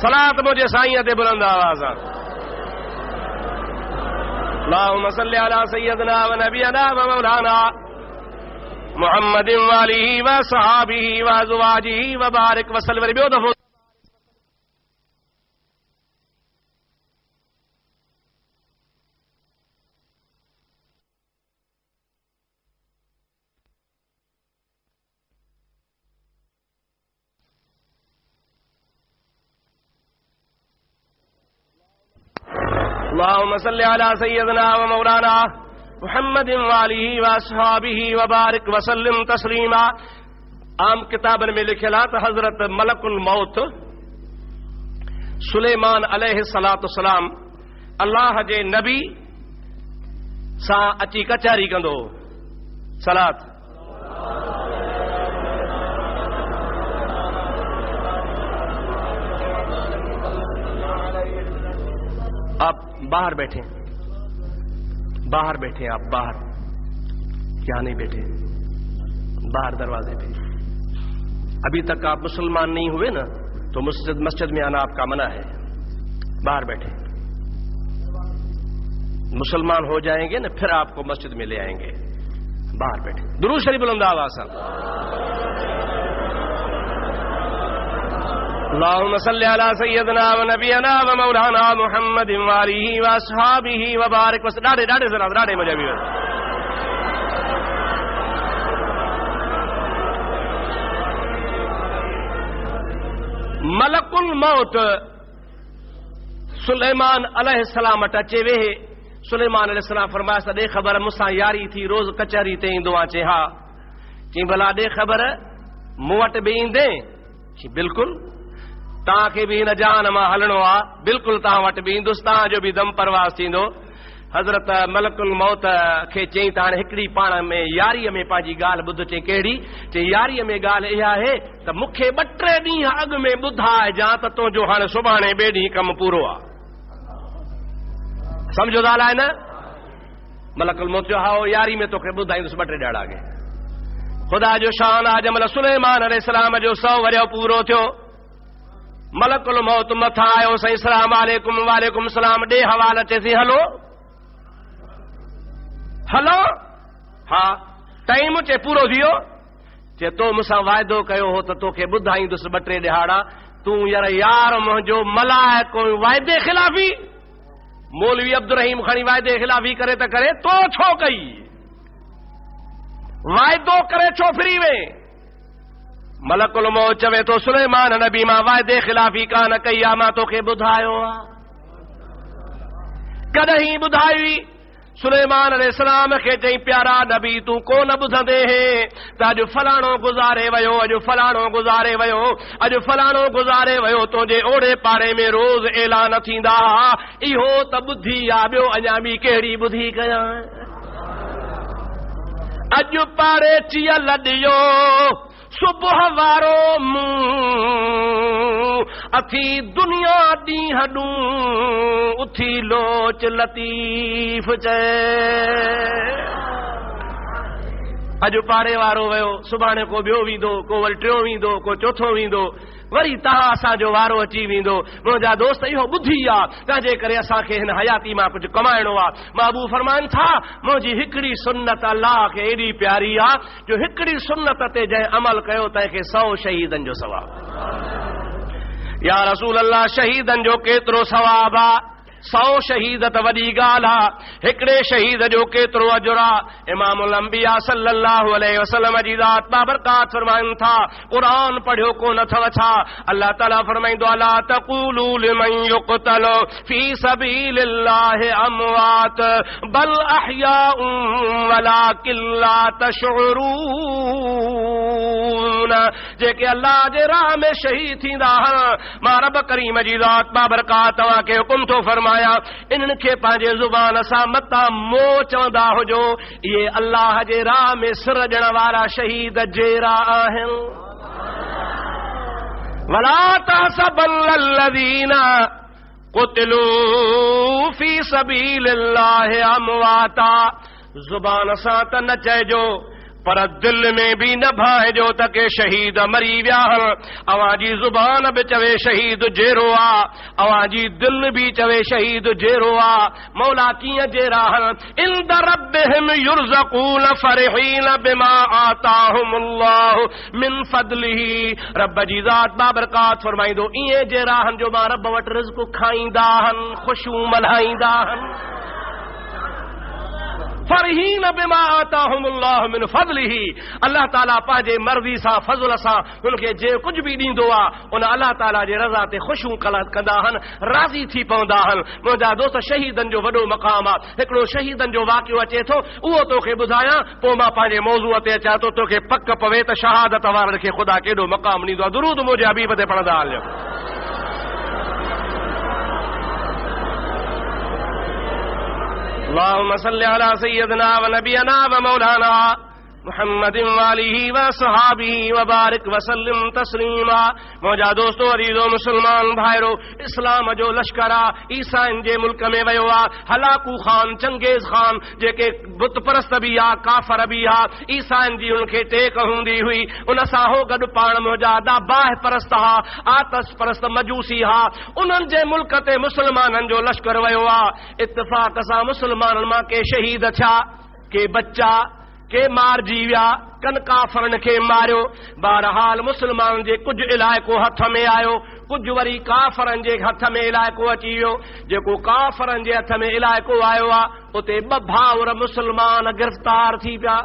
सलात मुंहिंजे साईं ते बुलंद आवाज़। अल्लाहुम्मा सल्लि अला सय्यदिना व नबियना व मौलाना मुहम्मदिन व आलिहि व सहाबिहि व अज़वाजिहि व बारिक व सल्लिम। ॿियो दफ़ो अल्लाहुम्मा सल्लि अला सय्यदिना व मौलाना मुहम्मदिन व आलिहि व अस्हाबिहि व बारिक व सल्लिम तस्लीमा। आम किताबन में लिखियल आहे त हज़रत मलकुल मौत सुलेमान अलैहिस्सलातु वस्सलाम अल्लाह जे नबी सां अची कचहरी कंदो। सलात आप बाहर बैठे, बाहर बैठे, आप बाहर, क्या नहीं बैठे, बाहर दरवाजे पे। अभी तक आप मुसलमान नहीं हुए ना, तो मस्जिद में आना आपका मना है। बाहर बैठे, मुसलमान हो जाएंगे ना फिर आपको मस्जिद में ले आएंगे। बाहर बैठे, दुरूद शरीफ बुलंद आवाज़ से। अल्लाहुम्मा सल्लि अला सय्यदिना व नबियना व मौलाना मुहम्मदिन व आलिहि व अस्हाबिहि व बारिक व सल्लिम। ॾाढे ज़रा ॾाढे मज़े में मलकुल मौत सुलेमान अलैहिस्सलाम वटि अचे वेहे। सुलेमान अलैहिस्सलाम फरमाया ॾे ख़बर मूंसां यारी थी, रोज़ कचहरी ते ईंदो आहे। चई हा। चई भला ॾे ख़बर मूं वटि बि ईंदे? चई बिल्कुलु, तव्हांखे बि हिन जहान मां हलणो आहे, बिल्कुलु तव्हां वटि बि ईंदुसि, तव्हांजो बि दम परवाज़ थींदो। हज़रत मलकुल मौत खे चई त हाणे हिकिड़ी पाण में यारीअ में पंहिंजी ॻाल्हि ॿुध। चई कहिड़ी? चई यारीअ में ॻाल्हि इहा आहे त मूंखे 2-3 ॾींहं अॻु में ॿुधाइजां त तुंहिंजो हाणे सुभाणे ॿिए ॾींहुं कमु पूरो आहे। सम्झो ॻाल्हि आहे न? मलकुल मौत चयो हा यारी में तोखे ॿुधाईंदुसि 2-3 ॾींहं अॻे। ख़ुदा जो शान आहे, जंहिंमहिल सुलेमान अलैहिस्सलाम जो 100 वरियो पूरो थियो, मलकुल मौत मथां आयो। साईं सलाम अलैकुम। वालेकुम सलाम। ॾे हवाला। चएसि हलो हलो। हा टाइम चे पूरो थियो। चे तो मूंसां वाइदो कयो हो त तोखे ॿुधाईंदुसि 2-3 ॾिहाड़ा। तूं यार मुंहिंजो मलाइक वाइदे खिलाफ़ी। मौलवी अब्दुर्रहीम खणी वाइदे खिलाफ़ी करे त करे, तो छो कई? वाइदो करे छो फिरी वे? मलकुल मौत चवे तो सुलेमान नबी मां वाइदे खिलाफ़ी कान कई आहे, मां तोखे ॿुधायो आहे। कॾहिं ॿुधाई? सुलेमान अलैहिस्सलाम खे चई प्यारा नबी तूं कोन ॿुधंदे त अॼु फलाणो गुज़ारे वियो, अॼु फलाणो गुज़ारे वियो, अॼु फलाणो गुज़ारे वियो। तुंहिंजे ओड़े पाड़े में रोज़ ऐलान थींदा। इहो त ॿुधी आहे, ॿियो अञा बि कहिड़ी ॿुधी कयां? अॼु पाड़े चियल ॾियो सुबुह वारो मुंहुं अथी दुनिया ॾींहं ॾूं उथी लोच लतीफ़ चए। अॼु पाड़े वारो वियो, सुभाणे को ॿियो वेंदो, को वरी टियों वेंदो, को चोथों वेंदो, वरी तव्हां असांजो वारो अची वेंदो। मुंहिंजा दोस्त इहो ॿुधी आहे, तंहिंजे करे असांखे हिन हयाती मां कुझु कमाइणो आहे। महबूब फरमाइनि था मुंहिंजी हिकिड़ी सुन्नत अल्लाह खे एॾी प्यारी आहे जो हिकिड़ी सुन्नत ते जंहिं अमल कयो तंहिंखे 100 शहीदनि जो सवाब। या रसूल अल्लाह शहीदनि जो केतिरो सवाब आहे? 100 शहीद त वॾी ॻाल्हि आहे, हिकिड़े शहीद जो केतिरो अजुर आहे? इमामुल अंबिया सल्लल्लाहु अलैहि वसल्लम जी ज़ात बाबरकात फरमाइनि था क़ुरान पढ़ियो कोन अथव छा? अल्लाह ताला फरमाईंदो अला तक़ूलू लिमन युक़तलु फी सबीलिल्लाहि अमवात बल अहयाउन वलाकिन ला तशउरून। जेके अल्लाह जे राह में शहीद थींदा मां रब करीम जी ज़ात बाबरकात तव्हांखे हुकुम थो फरमाए इन्हनि खे पंहिंजे ज़ुबान सां मता मो चवंदा हुजो, इहे अल्लाह जे राह में सिर ॾियण वारा शहीद जहिड़ा आहिनि। वला तहसबल्लज़ीना क़ुतिलू फी सबीलिल्लाहि अमवाता। ज़ुबान सां त न चइजो पर दिल में भी न भाइजो त के शहीद मरी विया अवां जी ज़ुबान भी चवे शहीद जेरो आ अवां जी दिल भी चवे शहीद जेरो आ मौला कीअं जेरा इंद रब्बिहिम युरज़क़ून फरिहीन बिमा आताहुमुल्लाहु मिन फदलिही रब जी ज़ात बाबरकात फरमाईंदो इएं जेरा जो मां रब वटि रिज़्क़ खाईंदा ख़ुशियूं मल्हाईंदा फरहीन बिमा आताहुमुल्लाहु मिन फदलिही अल्लाह ताला पंहिंजे मर्ज़ी सां फज़ल सां उनखे जे कुझु बि ॾींदो आहे उन अल्लाह ताला जे रज़ा ते ख़ुशियूं कंदा आहिनि राज़ी थी पवंदा आहिनि मुंहिंजा दोस्त शहीदनि जो वॾो मक़ाम आहे हिकिड़ो शहीदनि जो वाक़ियो अचे थो उहो तोखे ॿुधायां पोइ मां पंहिंजे मौज़ूअ ते अचां थो तोखे पक पवे त शहादत वारनि खे ख़ुदा केॾो मक़ाम ॾींदो आहे दुरूद मुंहिंजे हबीब ते पढ़ंदा हलियो اللهم صل على سيدنا ونبينا ومولانا محمد वालिही व सहाबी व बारिक वसल्लम तस्लीमा मौजा दोस्तों अजीजो मुसलमान भाइरो इस्लाम जो लश्कर आहे ईसाइन जे मुल्क में वियो आहे हलाकू खान चंगेज़ खान जेके बुत परस्त बि आहे काफ़र बि आहे ईसाइन जी उनखे टेक हूंदी हुई उन सां हो गॾु पाण मौजा दा बाह परस्त हा आतश परस्त मजूसी हा उन्हनि जे मुल्क ते मुसलमाननि जो लश्कर वियो आहे इत्तिफ़ाक़ सां मुसलमाननि मां के शहीद थिया के बच्चा के मारजी विया कन काफ़रनि खे मारियो बहरहाल मुसलमान जे कुझु इलाइक़ो हथ में आयो कुझु वरी काफ़रनि जे हथ में इलाइक़ो अची वियो जेको काफ़रनि जे हथ में इलाइक़ो आयो आहे उते ॿ भाउर मुसलमान गिरफ़्तार थी पिया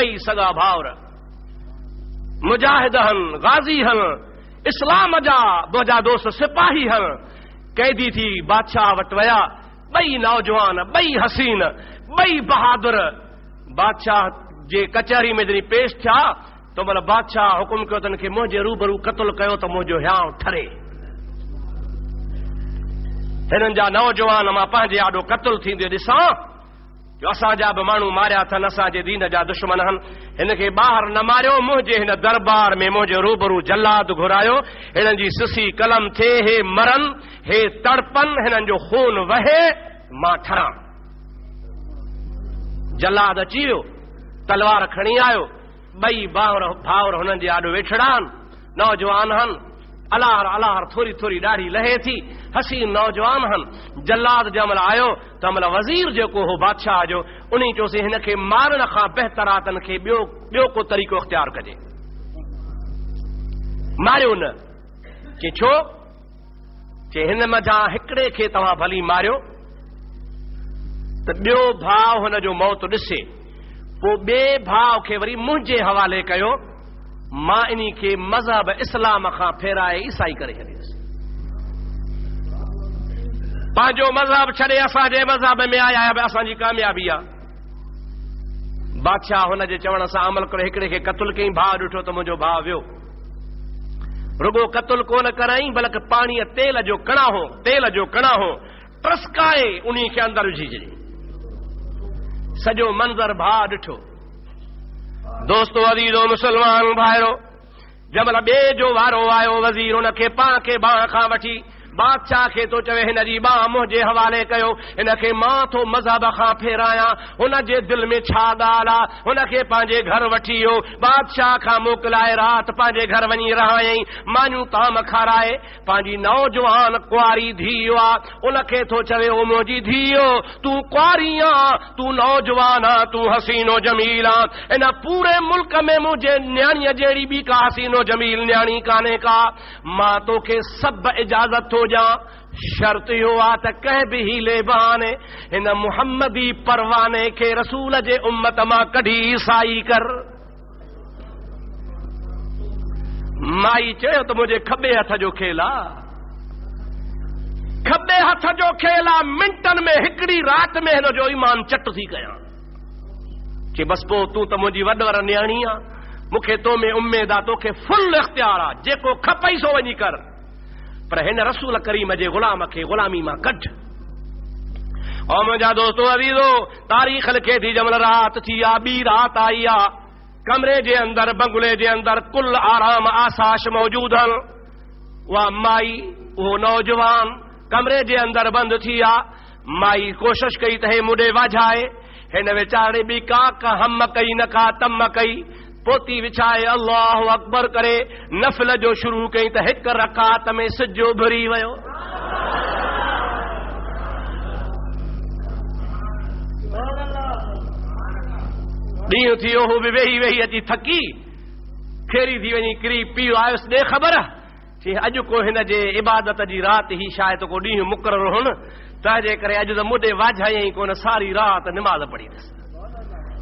ॿई सॻा भाउर मुजाहिद हन गाज़ी हन इस्लाम जा मुंहिंजा दोस्त सिपाही हन कैदी थी बादशाह वटि विया ॿई नौजवान ॿई हसीन ॿई बहादुर बादशाह जे कचहरी में जॾहिं पेश थिया तो मतलब बादशाह हुकुम कयो त हिनखे मुंहिंजे रूबरू क़त्ल कयो त मुंहिंजो हियांव ठरे हिननि जा नौजवान मां पंहिंजे आॾो क़त्ल थींदे ॾिसां जो असांजा बि माण्हू मारिया अथनि असांजे दीन जा दुश्मन आहिनि हिनखे ॿाहिरि न मारियो मुंहिंजे हिन दरबार में मुंहिंजे रूबरू जल्लाद घुरायो हिननि जी सिसी कलम थिए हे मरनि हे तड़पनि हिननि जो खून वहे मां ठरां जल्लाद अची वियो तलवार खणी आयो ॿई भाउर हुननि जे आॾो वेठड़ा आहिनि नौजवान आहिनि अलाहर अलाहर थोरी थोरी ॾाढी लहे थी हसीन नौजवान आहिनि जल्लाद जंहिं आयो त महिल वज़ीर जेको हो बादशाह जो उन चयोसीं हिनखे मारण खां बहितर आहे त हिनखे ॿियो को तरीक़ो इख्तियार कजे मारियो न चे छो चे हिन मथां हिकिड़े खे तव्हां भली मारियो त ॿियो भाउ हुन जो मौत ॾिसे पोइ ॿिए भाउ खे वरी मुंहिंजे हवाले कयो मां इन्ही खे मज़हब इस्लाम खां फेराए ईसाई करे छॾींदुसि पंहिंजो मज़हब छॾे असांजे मज़हब में आया असांजी कामयाबी आहे बादशाह हुन जे चवण सां अमल करे हिकिड़े खे क़त्ल कयईं भाउ ॾिठो त मुंहिंजो भाउ वियो रुगो क़त्ल कोन कराई बल्कि पाणीअ तेल जो कणाहो ट्रस्काए उन खे अंदरि विझी छॾी सॼो मंज़र भाउ ॾिठो दोस्तो अज़ीज़ो मुसलमान भाइरो जंहिं महिल ॿिए जो वारो आयो वज़ीर हुनखे पाण खे बाह खां वठी बादशाह खे तो चवे हिन जी बाह मुंहिंजे हवाले कयो हिनखे मां थो मज़हब खां फेरायां हुन जे दिलि में छा ॻाल्हि आहे हुनखे पंहिंजे घर वठी वियो बादशाह खां मोकिलाए राति पंहिंजे घर वञी रहायईं मानियूं ताम खाराए पंहिंजी नौजवान कुआरी धीउ आहे उनखे थो चवे ओ मुंहिंजी धीउ तूं कुआरी आहे तूं नौजवान आहे तूं हसीनो जमील आहे इन पूरे मुल्क में मुंहिंजे न्याणीअ जहिड़ी ॿी का हसीनो जमील न्याणी कान्हे का मां तोखे सभु इजाज़त थो शर्त इहो आहे त कंहिं बि हीले बहाने हिन मुहम्मदी परवाने खे रसूल जे उम्मत मां कढी ईसाई कर माई चयो त मुंहिंजे खॿे हथ जो खेल आहे खॿे हथ जो खेल आहे मिंटनि में हिकिड़ी राति में हिन जो ईमान चट थी कयां कि बस पोइ तूं त मुंहिंजी वॾवर न्याणी आहे मूंखे तो में उम्मीद आहे तोखे फुल इख्तियार आहे जेको खपई सो वञी कर पर हिन रसूल करीम जे गुलाम खे गुलामी मां कढ और मुंहिंजा दोस्तो अज़ीज़ो तारीख़ लिखे थी जंहिं महिल राति थी आहे ॿी राति आई आहे कमरे जे अंदरि बंगले जे अंदरि कुल आराम आसाश मौजूद आहिनि उहा माई उहो नौजवान कमरे जे अंदरि बंदि थी आहे माई कोशिश कई त हे मुॾे वाझाए हिन वीचारे बि का हम कई न का तम कई, पोती विछाए अल्लाहु अकबर करे नफ़िल जो शुरू कई त हिक रकात में सिजो भरी वियो। ॾींहुं थियो हू बि वेही वेही अची थकी खेरी थी वञी किरी पीउ आयुसि ॾे ख़बर चई अॼु को हिन जे इबादत जी राति ही शायदि को ॾींहुं मुक़ररु हुन, तंहिंजे करे अॼु त मुॾे वाझाई कोन, सारी राति निमाज़ पढ़ी अथसि।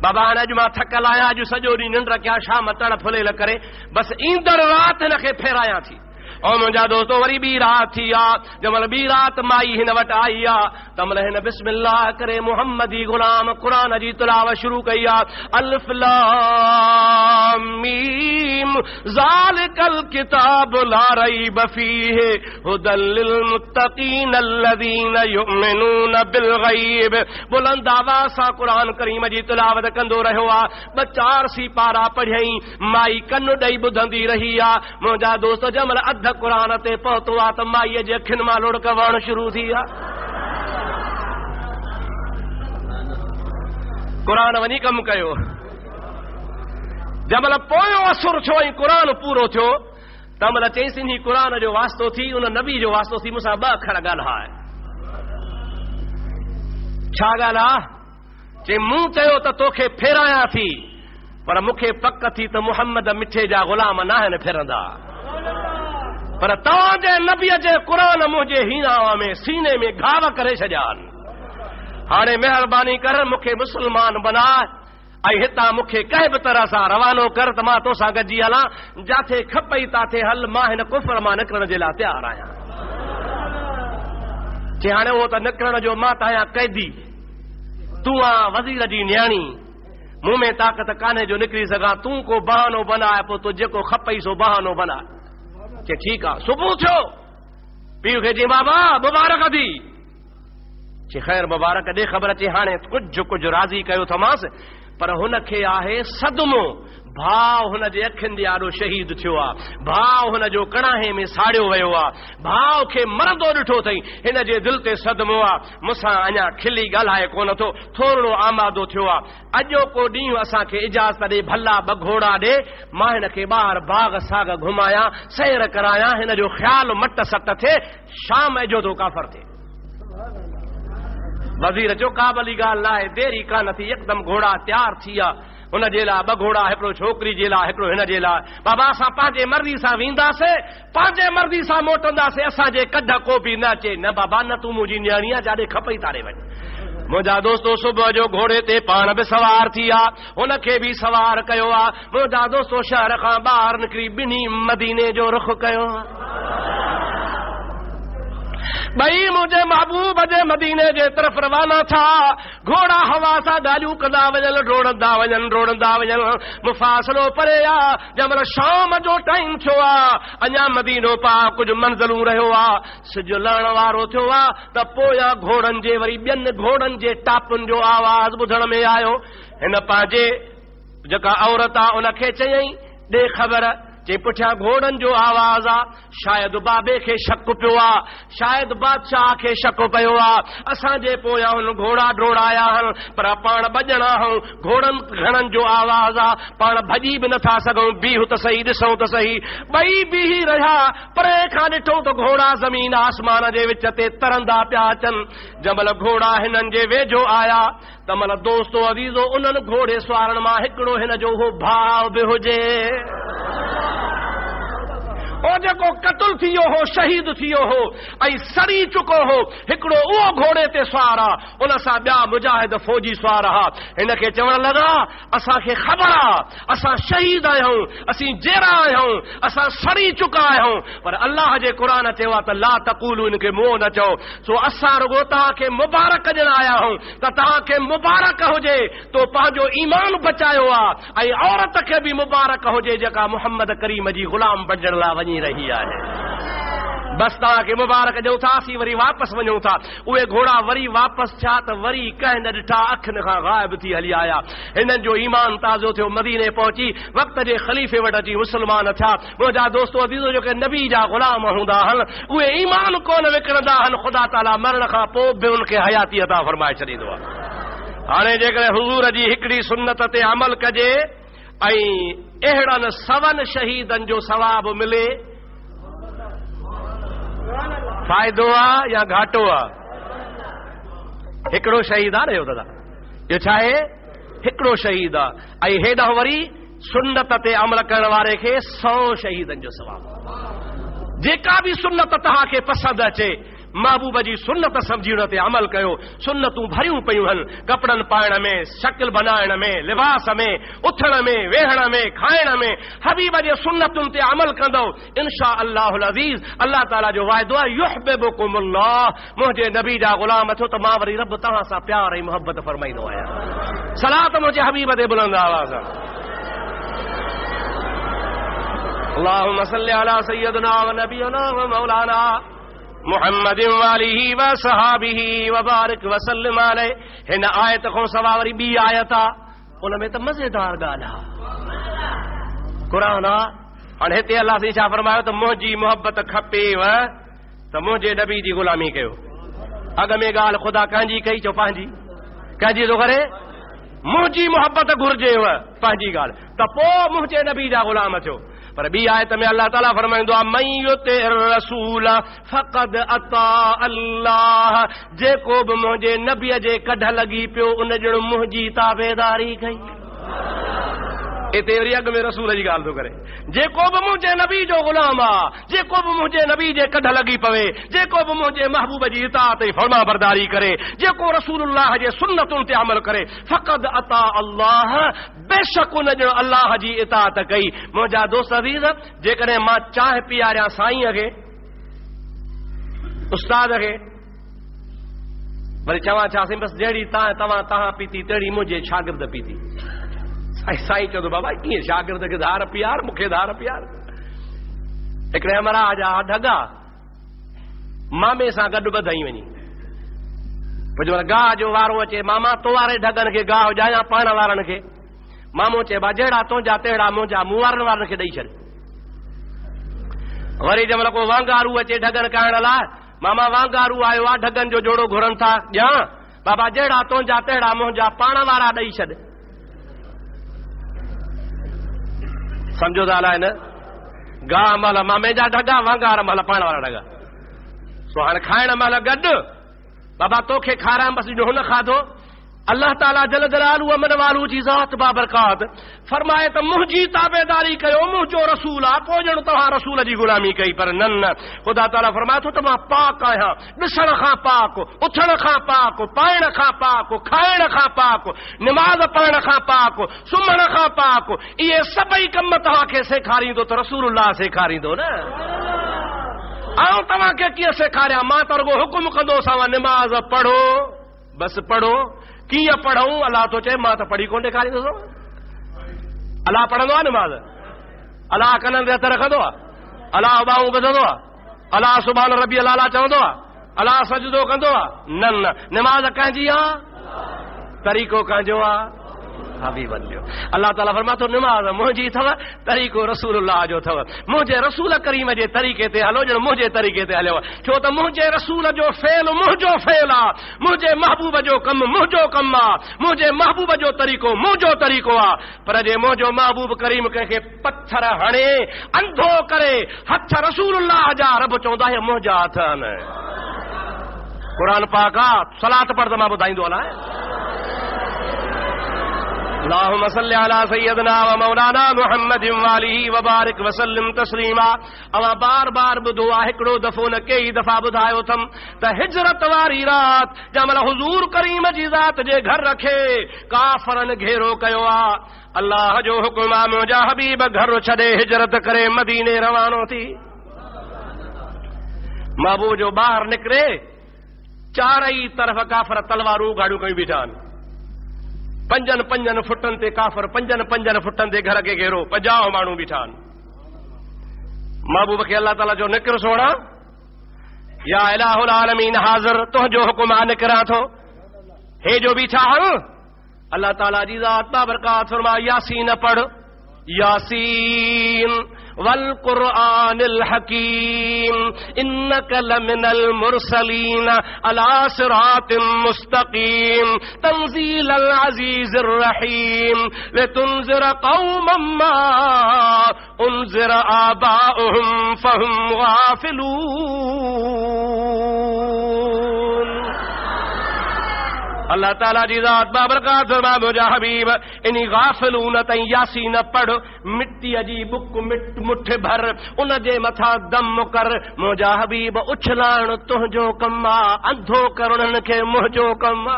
बाबा हाणे अॼु मां थकल आहियां, अॼु सॼो ॾींहुं निंड कया, शाम तण फुलेल करे बसि ईंदड़ राति हिनखे फेरायां थी। ऐं मुंहिंजा दोस्तो वरी ॿी राति थी आहे, जंहिंमहिल ॿी राति माई हिन वटि आई आहे तंहिंमहिल हिन बिस्मिल्लाह करे मुहम्मदी गुलाम क़ुरान जी तिलावत शुरू कई आहे। अलिफ लाम मीम ज़ालिकल किताब ला रैब फीहि हुदल लिल मुत्तक़ीन अल्लज़ीन युमिनून बिल गैब। बुलंद आवाज़ सां क़ुरान करीम जी तिलावत कंदो रहियो आहे। ॿ चार सिपारा पढ़ियई, माई कन ॾेई ॿुधंदी रही आहे। मुंहिंजा दोस्त जंहिंमहिल अध क़ुरान ते पहुतो आहे त माईअ जे अखियुनि मां लुड़क वहण शुरू थी आहे। क़ुरान वञी कमु कयो। जंहिंमहिल पोयों असुर थियो ऐं क़ुरान पूरो थियो तंहिंमहिल चईंसि इन क़ुरान जो वास्तो थी, उन नबी जो वास्तो थी, मूंसां ॿ अखर ॻाल्हाए। छा ॻाल्हि आहे? चई मूं चयो त तोखे फेरायां थी, पर मूंखे पक थी त मुहम्मद मिठे जा ग़ुलाम न आहिनि फिरंदा, पर तव्हांजे नबीअ जे क़ुरान मुंहिंजे हीनावा में सीने में घाव करे छॾिया आहिनि। हाणे महिरबानी कर मूंखे मुस्लमान बनाए ऐं हितां मूंखे कंहिं बि तरह सां रवानो कर त मां तोसां गॾिजी हलां, जिथे खपई ताथे हल, मां हिन कुफर मां निकिरण जे लाइ तयारु आहियां। चई हाणे उहो त निकिरण जो मां त आहियां कैदी, तूं आहीं वज़ीर जी न्याणी, मूं में ताक़त कान्हे जो निकिरी सघां, तूं को बहानो बनाए, पोइ तूं जेको खपई सो बहानो बनाए। चई ठीकु आहे। सुबुह थियो, पीउ खे चई बाबा मुबारक दी। चई ख़ैर मुबारक ॾे ख़बर। अचे हाणे कुझु राज़ी कयो थमांसि, पर हुनखे आहे सदमो, भाउ हुनजे अखियुनि जे आॾो शहीद थियो आहे, भाउ हुनजो कणाहे में साड़ियो वियो आहे, भाउ खे मरंदो ॾिठो अथई, हिन जे दिलि ते सदमो आहे। मूंसां अञा खिली ॻाल्हाए कोन थो, थोरो आमादो थियो आहे। अॼोको ॾींहुं असांखे इजाज़त ॾे, भला ॿ घोड़ा ॾे, मां हिनखे ॿाहिरि बाग साग घुमायां, सैर करायां, हिन जो ख़्यालु मट सट थिए, शाम जो तो काफ़र थिए। वज़ीर चयो का भली ॻाल्हि न आहे, देरी कान थी, यकदम घोड़ा तयारु थी विया। हुन जे लाइ ॿ घोड़ा, हिकिड़ो छोकिरी जे लाइ, हिकिड़ो हिन जे लाइ। बाबा असां पंहिंजे मर्ज़ी सां वेंदासीं, पंहिंजे मर्ज़ी सां मोटंदासीं, असांजे कढ को बि न अचे। न बाबा न, तूं मुंहिंजी न्याणी आहे, जाॾे खपई तारे वञ। मुंहिंजा दोस्तो सुबुह जो घोड़े ते पाण बि सवार थी विया, हुनखे बि सवार कयो आहे। मुंहिंजा दोस्तो शहर खां ॿाहिरि निकिरी ॿिन्ही मदीने जो रुख कयो आहे। ॿई मुंहिंजे महबूब जे मदीने जे तरफ़ रवाना था। घोड़ा हवा सां ॻाल्हियूं कंदा वञनि, रोड़ंदा वञनि, मुफ़ासिलो परे आहे। जंहिंमहिल शाम जो टाइम थियो आहे, अञा मदीनो पा कुझु मंज़िलूं रहियो आहे, सिजु लहण वारो थियो आहे त पोयां घोड़नि जे वरी ॿियनि घोड़नि जे टापुनि जो आवाज़ ॿुधण में आयो। हिन पंहिंजे जेका औरत आहे उनखे चयईं ॾे ख़बर। चई पुठियां घोड़नि जो आवाज़ आहे, शायदि बाबे खे शक पियो आहे, शायदि बादशाह खे शक पियो आहे, असांजे पोयां हुन घोड़ा डोड़ाया आहिनि, पर पाण भॼणा आहियूं, घोड़नि घणनि जो आवाज़ आहे, पाण भॼी बि नथा सघूं, बीहूं त सही, ॾिसूं त सही। ॿई बीही रहिया, परे खां ॾिठो त घोड़ा ज़मीन आसमान जे विच ते तरंदा पिया अचनि। जंहिंमहिल घोड़ा हिननि जे वेझो आया तंहिंमहिल दोस्तो अज़ीज़ो उन्हनि घोड़े सुवारनि मां हिकिड़ो हिन जो उहो भाउ बि हुजे, ओ जेको क़त्ल थी वियो हो, शहीद थी वियो हो ऐं सड़ी चुको हो, हिकिड़ो उहो घोड़े ते सुवार आहे, उन सां ॿिया मुजाहिद फौजी सुवार हा। हिनखे चवण लॻा असांखे ख़बर आहे असां शहीद आहियूं, असीं जेरा आहियूं, असां सड़ी चुका आहियूं, पर अल्लाह जे क़ुर चयो आहे त ला तक़ूलू, हिनखे मुंहुं न चओ। सो असां रुगो तव्हांखे मुबारक ॾियण आया आहियूं त तव्हांखे मुबारक हुजे तो पंहिंजो ईमान बचायो आहे, ऐं औरत खे बि मुबारक हुजे जेका मुहम्मद करीम जी ग़ुलाम बणजण लाइ वञी रही आहे। बस तव्हांखे मुबारक ॾियूं था, असीं वरी वापसि वञूं था। उहे घोड़ा वरी वापसि थिया त वरी कंहिं न ॾिठा, अखियुनि खां ग़ाइब थी हली आया। हिननि जो ईमान ताज़ो थियो, मदीने पहुची, वक़्त जे ख़लीफ़े वटि अची मुस्लमान थिया। मुंहिंजा दोस्तो अज़ीज़ो जेके नबी जा ग़ुलाम हूंदा आहिनि उहे ईमान कोन विकिणंदा आहिनि, ख़ुदा ताला मरण खां पोइ बि उनखे हयाती अता फरमाए छॾींदो आहे। हाणे जेकॾहिं हुज़ूर जी हिकिड़ी सुन्नत ते अमल कजे ऐं अहिड़नि सवनि शहीदनि जो सवाब मिले, फ़ाइदो आहे या घाटो आहे? हिकिड़ो शहीद आहे न, इहो दादा, इहो छा आहे? हिकिड़ो शहीद आहे। ऐं हेॾां वरी सुन्नत ते अमल करण वारे खे 100 शहीदनि जो सवाब। जेका बि सुन्नत तव्हांखे पसंदि अचे, महबूब जी सुन्नत सम्झी हुन ते अमल कयो। सुन्नतूं भरियूं पयूं आहिनि, कपिड़नि पाइण में, शकिल बनाइण में, लिबास में, उथण में, वेहण में, खाइण में। हबीब जे सुन्नतुनि ते अमल कंदो, इंशा अल्लाहुल अज़ीज़ अल्लाह ताला जो वाइदो आहे, युहिब्बुकुमुल्लाह, मुंहिंजे नबी जा गुलाम थियो त मां वरी रब तव्हां सां प्यार ऐं मोहब्बत फरमाईंदो आहियां। सलात मुंहिंजे हबीब ते बुलंद आवाज़ सां। अल्लाहुम्म सल्लि अला सय्यदना व नबियना व मौलाना मुहम्मद वालिही व सहाबिही व बारिक वसल्लम अलैहि। हिन आयत खां सवाइ वरी ॿी आयत आहे, उन में त मज़ेदार ॻाल्हि आहे, क़ुरान आहे। हाणे हिते अलाह साईं छा फरमायो त मुंहिंजी मोहब्बत खपेव त मुंहिंजे नबी जी ग़ुलामी कयो। अॻ में ॻाल्हि ख़ुदा कंहिंजी कई, चओ पंहिंजी, कंहिंजी थो करे? मुंहिंजी मोहब्बत घुर्जेव, पंहिंजी ॻाल्हि, त पोइ मुंहिंजे नबी जा ग़ुलाम थियो। पर ॿी आयत में अल्लाह ताला फरमाईंदो आहे, मन युतिर रसूल फक़द अता अल्लाह, जेको बि मुंहिंजे नबीअ जे कढ लॻी पियो उन ॼण मुंहिंजी ताबेदारी कई। हिते वरी अॻ में रसूल जी ॻाल्हि थो करे, जेको बि मुंहिंजे नबी जो ग़ुलाम आहे, जेको बि मुंहिंजे नबी जे कढ लॻी पवे, जेको बि मुंहिंजे महबूब जी इताअत ऐं फर्मा बरदारी करे, जेको रसूलुल्लाह जे सुन्नतुनि ते अमल करे, फ़क़द अता अल्लाह, बेशक उन ॼण अल्लाह जी इताअत कई। मुंहिंजा दोस्त अज़ीज़, जेकॾहिं मां चांहि पीआरियां साईंअ खे, उस्ताद खे, वरी चवां छा साईं बसि जहिड़ी तव्हां पीती तहिड़ी मुंहिंजे शागिर्द पीती। साईं चवंदो बाबा कीअं शागिर्द खे धार पीआर, मूंखे धार पीआर। हिकिड़े अमराज जा ढगा मामे सां गॾु ॿधई वञी, पोइ जो गाह जो वारो अचे, मामा तो वारे ढगनि खे गाह ॼाया पाण वारनि खे। मामो चए बा जहिड़ा तुंहिंजा तहिड़ा मुंहिंजा, मूं वारनि खे ॾेई छॾ। वरी जंहिंमहिल को वांगारू अचे ढगनि करण लाइ, मामा वांगारू आयो आहे, ढगनि जो जोड़ो घुरनि था, ॼां बाबा जहिड़ा तुंहिंजा तहिड़ा मुंहिंजा, पाण वारा ॾेई छॾ। सम्झो था अलाए न, गाह महिल मामे जा ढगा, वांगार महिल पाण वारा ढगा। सो हाणे खाइण महिल गॾु, बाबा तोखे खारायां बसि हुन खाधो। अल्लाह ताला जल जलालू अमन वालू जी ज़ात बाबरकात फरमाए त मुंहिंजी ताबेदारी कयो, मुंहिंजो रसूल आहे, पोइ ॼण तव्हां रसूल जी ग़ुलामी कई। पर न न, ख़ुदा ताला फरमाए थो त मां पाक आहियां, ॾिसण खां पाक, उथण खां पाक, पाइण खां पाक, खाइण खां पाक, निमाज़ पढ़ण खां पाक, सुम्हण खां पाक। इहे सभई कम तव्हांखे सेखारींदो त रसूलुल्लाह सेखारींदो न। ऐं तव्हांखे कीअं सेखारियां? मां त रुॻो हुकुम कंदोसांव, निमाज़ पढ़ो, बसि पढ़ो। कीअं पढ़ूं? अलाह तो चए, मां त पढ़ी कोन ॾेखारींदुसि। अलाह पढ़ंदो आहे निमाज़? अलाह कननि ते हथ रखंदो आहे? अलाह ॿाहूं ॿधंदो आहे? अलाह सुभान रबी अला चवंदो आहे? अलाह सजदो कंदो आहे? न न, निमाज़ कंहिंजी आहे? तरीक़ो कंहिंजो आहे? हबीब जो। अल्लाह ताला फरमातो निमाज़ मुंहिंजी अथव, तरीक़ो रसूलुल्लाह जो अथव। मुंहिंजे रसूल करीम जे तरीक़े ते हलो, ॼण मुंहिंजे तरीक़े ते हलियो। छो त मुंहिंजे रसूल जो फेल मुंहिंजो फेल आहे, मुंहिंजे महबूब जो कमु मुंहिंजो कमु आहे, मुंहिंजे महबूब जो तरीक़ो मुंहिंजो तरीक़ो आहे। पर जे मुंहिंजो महबूब करीम कंहिंखे पत्थर हणे, अंधो करे, हथ रसूलुल्लाह जा, रब चवंदा हे मुंहिंजा हथ आहिनि। क़ुरान पाक आहे, सलात पढ़ त मां ॿुधाईंदो हलां। अल्लाहुम्मा सल्लि अला सय्यदना व मौलाना मुहम्मद वालिही व बारिक वसल्लम तस्लीमा। अवां बार बार ॿुधो आहे, हिकिड़ो दफ़ो न कई दफ़ा ॿुधायो अथमि त हिजरत वारी रात जंहिंमहिल हुज़ूर करीम जी ज़ात जे घर रखे काफ़रनि घेरो कयो आहे, अल्लाह जो हुकुम आहे, मुंहिंजा हबीब घर छॾे हिजरत करे मदीने रवानो थी। महबूब जो ॿाहिरि निकिरे, चारई तरफ़ काफ़र तलवारूं गाड़ियूं कयूं बीठा आहिनि। 5 फुटनि ते काफ़र, 5 फुटनि ते घर खे घेरो, 50 माण्हू बीठा आहिनि। महबूब खे अल्लाह ताला जो निकिर सोणा, या इलाहुल आलमीन हाज़िर, तुंहिंजो हुकुम आहे निकिरां थो। हे जो बीठा आहिनि, अल्लाह ताला जी ज़ात बाबरकात फरमा, यासीन पढ़, यासीन वल कुरआनिल हकीम इन्नका लमिनल मुरसलीन अला सिरातिम मुस्तकीम तंजीलल अजीजिर रहीम लितुनज़िर कौमम मा उनज़िर आबाउहुम फहुम गाफिलून। अल्लाह ताला जी ज़ात बाबरकात फरमाए मुझा हबीब इन्ही गाफिलून तई यासीन पढ़ मिट्टी जी बुक मुठ भर उन जे मथा दम कर मुझा हबीब उछलाण तुंहिंजो कम आ अंधो कर उन्हनि खे मुंहिंजो कम आ।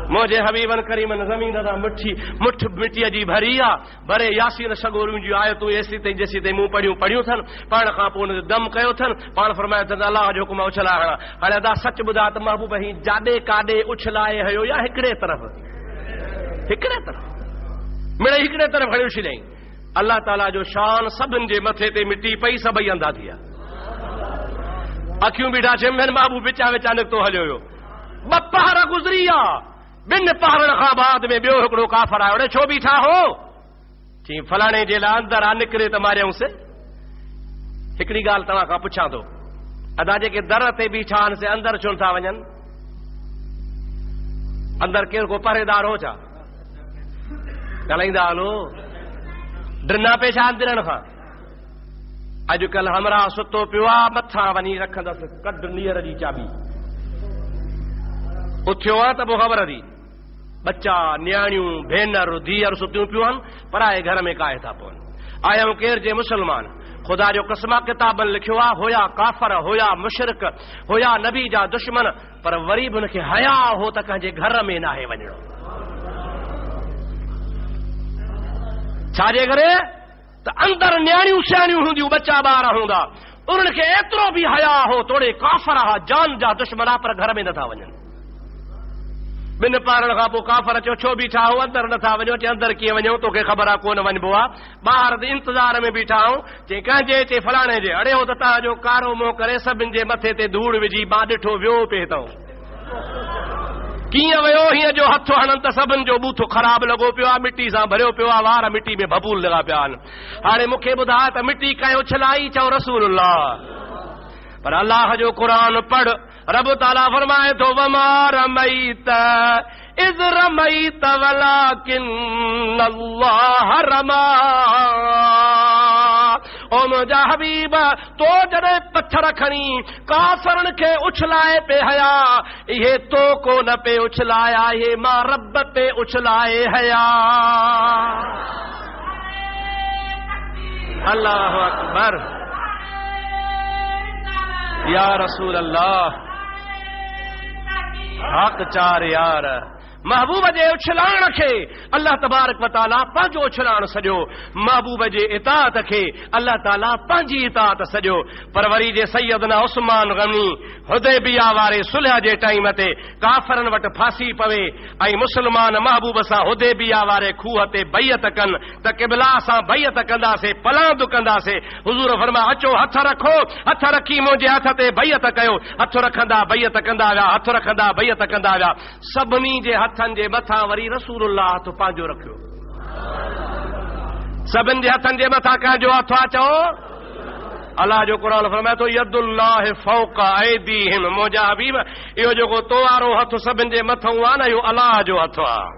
मुझे हबीबन करीमन ज़मीन दा मुठ मिट्टीअ जी भरी आ भरे यासीन सगोरियूं जी आयतूं एसी ताईं जेसी ताईं मूं पढ़ियूं थन पाण खां पोइ उन दम कयो थन पाण फरमायो अथनि अलाह जो हुकुम उछलाइण। हाणे अदा सच ॿुधा त महबूब ही जाॾे काॾे उछलाए हयो या हिकिड़े तरफ़ मिड़े हिकिड़े तरफ़ खणी उछलियईं। अल्लाह ताला जो शान सभिनि जे मथे ते मिटी पई सभई अंधा थी विया अखियूं बीठा छिमनि महबूब विचा विचा निकितो हलियो हुयो ॿ पहर गुज़री आ ॿिनि पहरनि खां बाद में ॿियो हिकिड़ो काफ़र आयो छो बीठा हो चई फलाणे जे लाइ अंदरि आ निकिरे त मारियऊंसि। हिकिड़ी ॻाल्हि तव्हां खां पुछां थो अदा जेके दर ते बीठा आहिनि से अंदरि छो नथा वञनि अंदरि केरु को पहरेदार हो छा ॻाल्हाईंदा हलो ड्रिना पेशा अंदिरनि खां अॼुकल्ह हमरा सुतो पियो आहे मथां वञी रखंदसि कढ नीअर जी चाबी उथियो आहे त पोइ ख़बर थी बच्चा न्याणियूं भेनरूं धीअरूं सुतियूं पियूं आहिनि पराए घर में काहे था पवनि आया केर जे मुसलमान खुदा जो कसमा किताबनि लिखियो आहे हुया काफ़र हुया मुशरिक हुया नबी जा दुश्मन पर वरी बि हुनखे हया हो त कंहिंजे घर में नाहे वञणो छाजे करे त अंदरि न्याणियूं सियाणियूं हूंदियूं बच्चा ॿार हूंदा उन्हनि खे एतिरो बि हया हो तोड़े काफ़र हा जान जा दुश्मन पर घर में नथा वञनि। ॿिनि पारनि खां पोइ काफ़र चयो छो बीठा हो अंदरि नथा वञो चई अंदरि कीअं वञूं तोखे ख़बर आहे कोन वञिबो आहे ॿाहिर इंतज़ार में बीठा आहियूं चई कंहिंजे चई फलाणे जे अड़े हो त तव्हांजो कारो मोह करे सभिनि जे मथे ते धूड़ विझी मां ॾिठो वियो पिए अथऊं कीअं वियो हीअं जो हथु हणनि त सभिनि जो बूथो ख़राब लॻो पियो आहे मिटी सां भरियो पियो आहे वार मिटी में बबूल लॻा पिया आहिनि। हाणे मूंखे ॿुधाए त मिटी कंहिं उछलाई चओ रसूलुल्लाह पर अल्लाह जो क़ुरान पढ़ रब ताला फरमाए थो वमा रमईत इज़ रमईत वलाकिन अल्लाह रमा ओ मुंहिंजा हबीब तो जॾहिं पत्थर खणी काफ़रनि खे उछलाए पे हया इहे तो को न पे उछलाया इहे मां रब पे उछलाए हया। अल्लाह अकबर या रसूल अल्लाह हक़ चार यार महबूब जे उछलाण खे अल्लाह तबारक व ताला पंहिंजो उछलाण सॼो महबूब जे इताअत खे अल्लाह ताला पंहिंजी इताअत सॼो पर वरी जे सैयदना उस्मान गनी हुदैबिया वारे सुलह जे टाइम ते काफ़रनि वटि फांसी पवे ऐं मुस्लमान महबूब सां हुदैबिया वारे खूह ते बैयत कनि त क़िबला सां बैयत कंदासीं पलांद कंदासीं हुज़ूर फरमाया अचो हथ रखो हथ रखी मुंहिंजे हथ ते बैयत कयो हथ रखंदा बैयत कंदा विया हथ रखंदा बैयत कंदा विया सभिनी जे हथनि जे मथां वरी रसूलुल्लाह हथ पंहिंजो रखियो सभिनि जे हथनि जे मथां कंहिंजो हथ आहे चओ अल्लाह जो क़ुरान फरमाए थो यदुल्लाह फौक़ ऐदीहिम मुंहिंजा हबीब इहो जेको तो वारो हथ सभिनि जे मथां आहे न इहो अल्लाह जो हथ आहे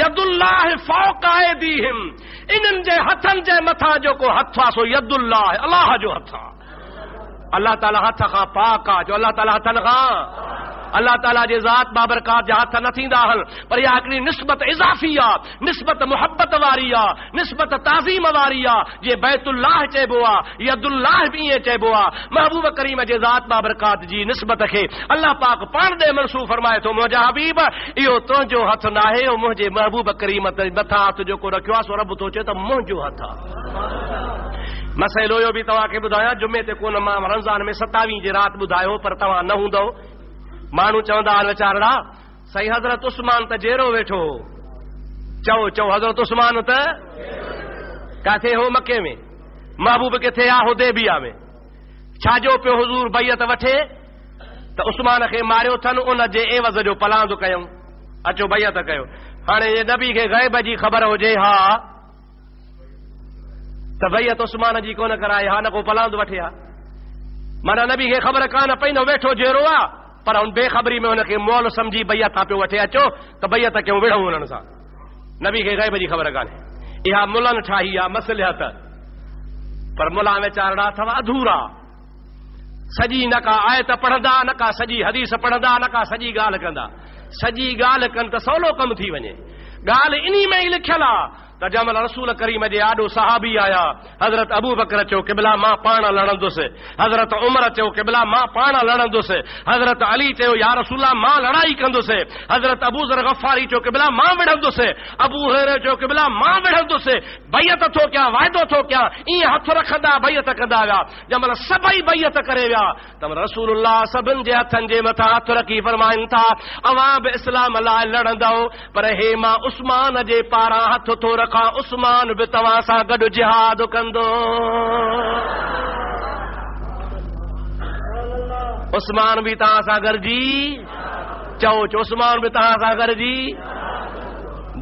यदुल्लाह फौक़ ऐदीहिम इन्हनि जे हथनि जे मथां जेको हथ आहे सो यदुल्लाह अल्लाह जो हथ आहे अल्लाह ताला हथ खां पाक आहे जो अल्लाह ताला हथनि खां अल्लाह ताला जे ज़ात बाबरकात जा हथ न थींदा आहिनि पर इहा हिकिड़ी निस्बत इज़ाफ़ी आहे निस्बत मुहबत वारी आहे निस्बत ताज़ीम वारी आहे जीअं बैतुल्लाह चइबो आहे यदुल्लाह बि ईअं चइबो आहे महबूब करीम जे ज़ात बाबरकात जी निस्बत खे अल्लाह पाक पाण ॾे मनसूब फरमाए थो मुंहिंजा हबीब इहो तुंहिंजो हथ न आहे मुंहिंजे महबूब करीम ते मथां हथ जेको रखियो आहे सो रब थो चए त मुंहिंजो हथ आहे। मसइलो इहो बि तव्हांखे ॿुधायां जुमे ते कोन मां रमज़ान में 27 जी राति ॿुधायो पर तव्हां न हूंदव माण्हू चवंदा आहिनि वीचारा साईं हज़रत उस्मान त जहिड़ो वेठो चओ चओ हज़रत उस्मान त किथे हो मके में महबूब किथे आहे हुदैबिया में छाजो पियो हुज़ूर बैयत वठे त उस्मान खे मारियो अथनि उन जे एवज़ जो पलांद कयूं अचो बैयत कयो हाणे जे नबी खे ग़ैब जी ख़बर हुजे हा त बैयत उस्मान जी कोन कराए हा, न को पलांद वठे हा। माना नबी खे ख़बर कान पई न वेठो जहिड़ो आहे, पर हुन बेख़बरी में हुनखे मोल सम्झी बैयत था पियो वठे अचो त बैयत कयूं विढ़ूं हुननि सां। नबी खे ग़ैब जी ख़बर कान्हे। इहा मुलनि ठाही आहे मसलिहत, पर मुला वीचारा अथव अधूरा। सॼी न का आयत पढ़ंदा, न का सॼी हदीस पढ़ंदा, न का सॼी ॻाल्हि कंदा। सॼी ॻाल्हि कनि त सवलो कमु थी वञे। ॻाल्हि इन्ही में ई लिखियल आहे त जंहिंमहिल रसूल करीम जे आॾो सहाबी आया, हज़रत अबू बकर चयो क़िबला मां पाण लड़ंदुसि, हज़रत उमर चयो क़िबला मां पाण लड़ंदुसि, हज़रत अली चयो या रसूल मां लड़ाई कंदुसि, हज़रत अबू ज़र गफ़ारी चयो क़िबला मां विढ़ंदुसि, अबू हुरैरा चयो क़िबला मां विढ़ंदुसि। बैयत थो कयां, वाइदो थो कयां, ईअं हथ रखंदा बैयत कंदा विया। जंहिंमहिल सभई बैयत करे विया त रसूलुल्लाह सभिनि जे हथनि जे मथां हथ रखी फरमाइनि था अवां बि इस्लाम लाइ लड़ंदव, पर हे मां उस्मान जे पारां हथ थो रखां, उस्मान बि तव्हां सां गॾु जिहाद कंदो। उस्मान बि तव्हां सां गॾिजी, चओ उस्मान बि तव्हां सां गॾिजी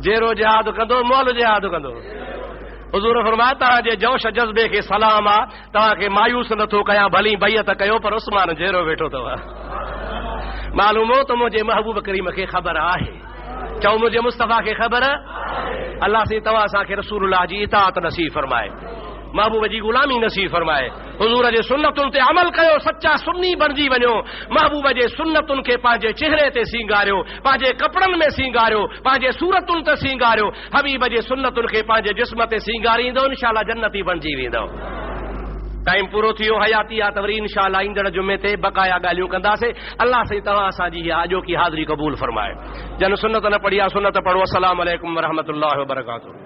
जहिड़ो जिहाद कंदो, मोल जिहाद कंदो। हुज़ूर फरमाया तव्हांजे जोश जज़्बे खे सलाम आहे, तव्हांखे मायूस नथो कयां, भली बैयत कयो, पर उस्मान जहिड़ो वेठो अथव। मालूम हो त मुंहिंजे महबूब करीम खे ख़बर आहे, चओ मुंहिंजे मुस्तफ़ा खे ख़बर। अल्लाह से तव्हां असांखे रसूलुल्लाह जी इताअत नसीब फरमाए, महबूब जी गुलामी नसीब फरमाए, हुज़ूर जे सुन्नतुनि ते अमल कयो, सच्चा सुन्नी बणिजी वञो, महबूब जे सुन्नतुनि खे पंहिंजे चेहरे ते सींगारियो, पंहिंजे कपिड़नि में सींगारियो, पंहिंजे सूरतुनि ते सींगारियो, हबीब जे सुन्नतुनि खे पंहिंजे जिस्म ते सींगारींदो, इंशाअल्लाह जन्नती बणिजी वेंदो। टाइम पूरो थियो, हयाती आहे त वरी इंशाअल्लाह ईंदड़ जुमे ते बक़ाया ॻाल्हियूं कंदासीं। अल्लाह से तव्हां असांजी अॼोकी हाज़िरी क़बूल फरमाए। जन सुन्नत न पढ़ी आहे सुन्नत पढ़ो। अस्सलामु अलैकुम वरहमतुल्लाहि वबरकातुहू।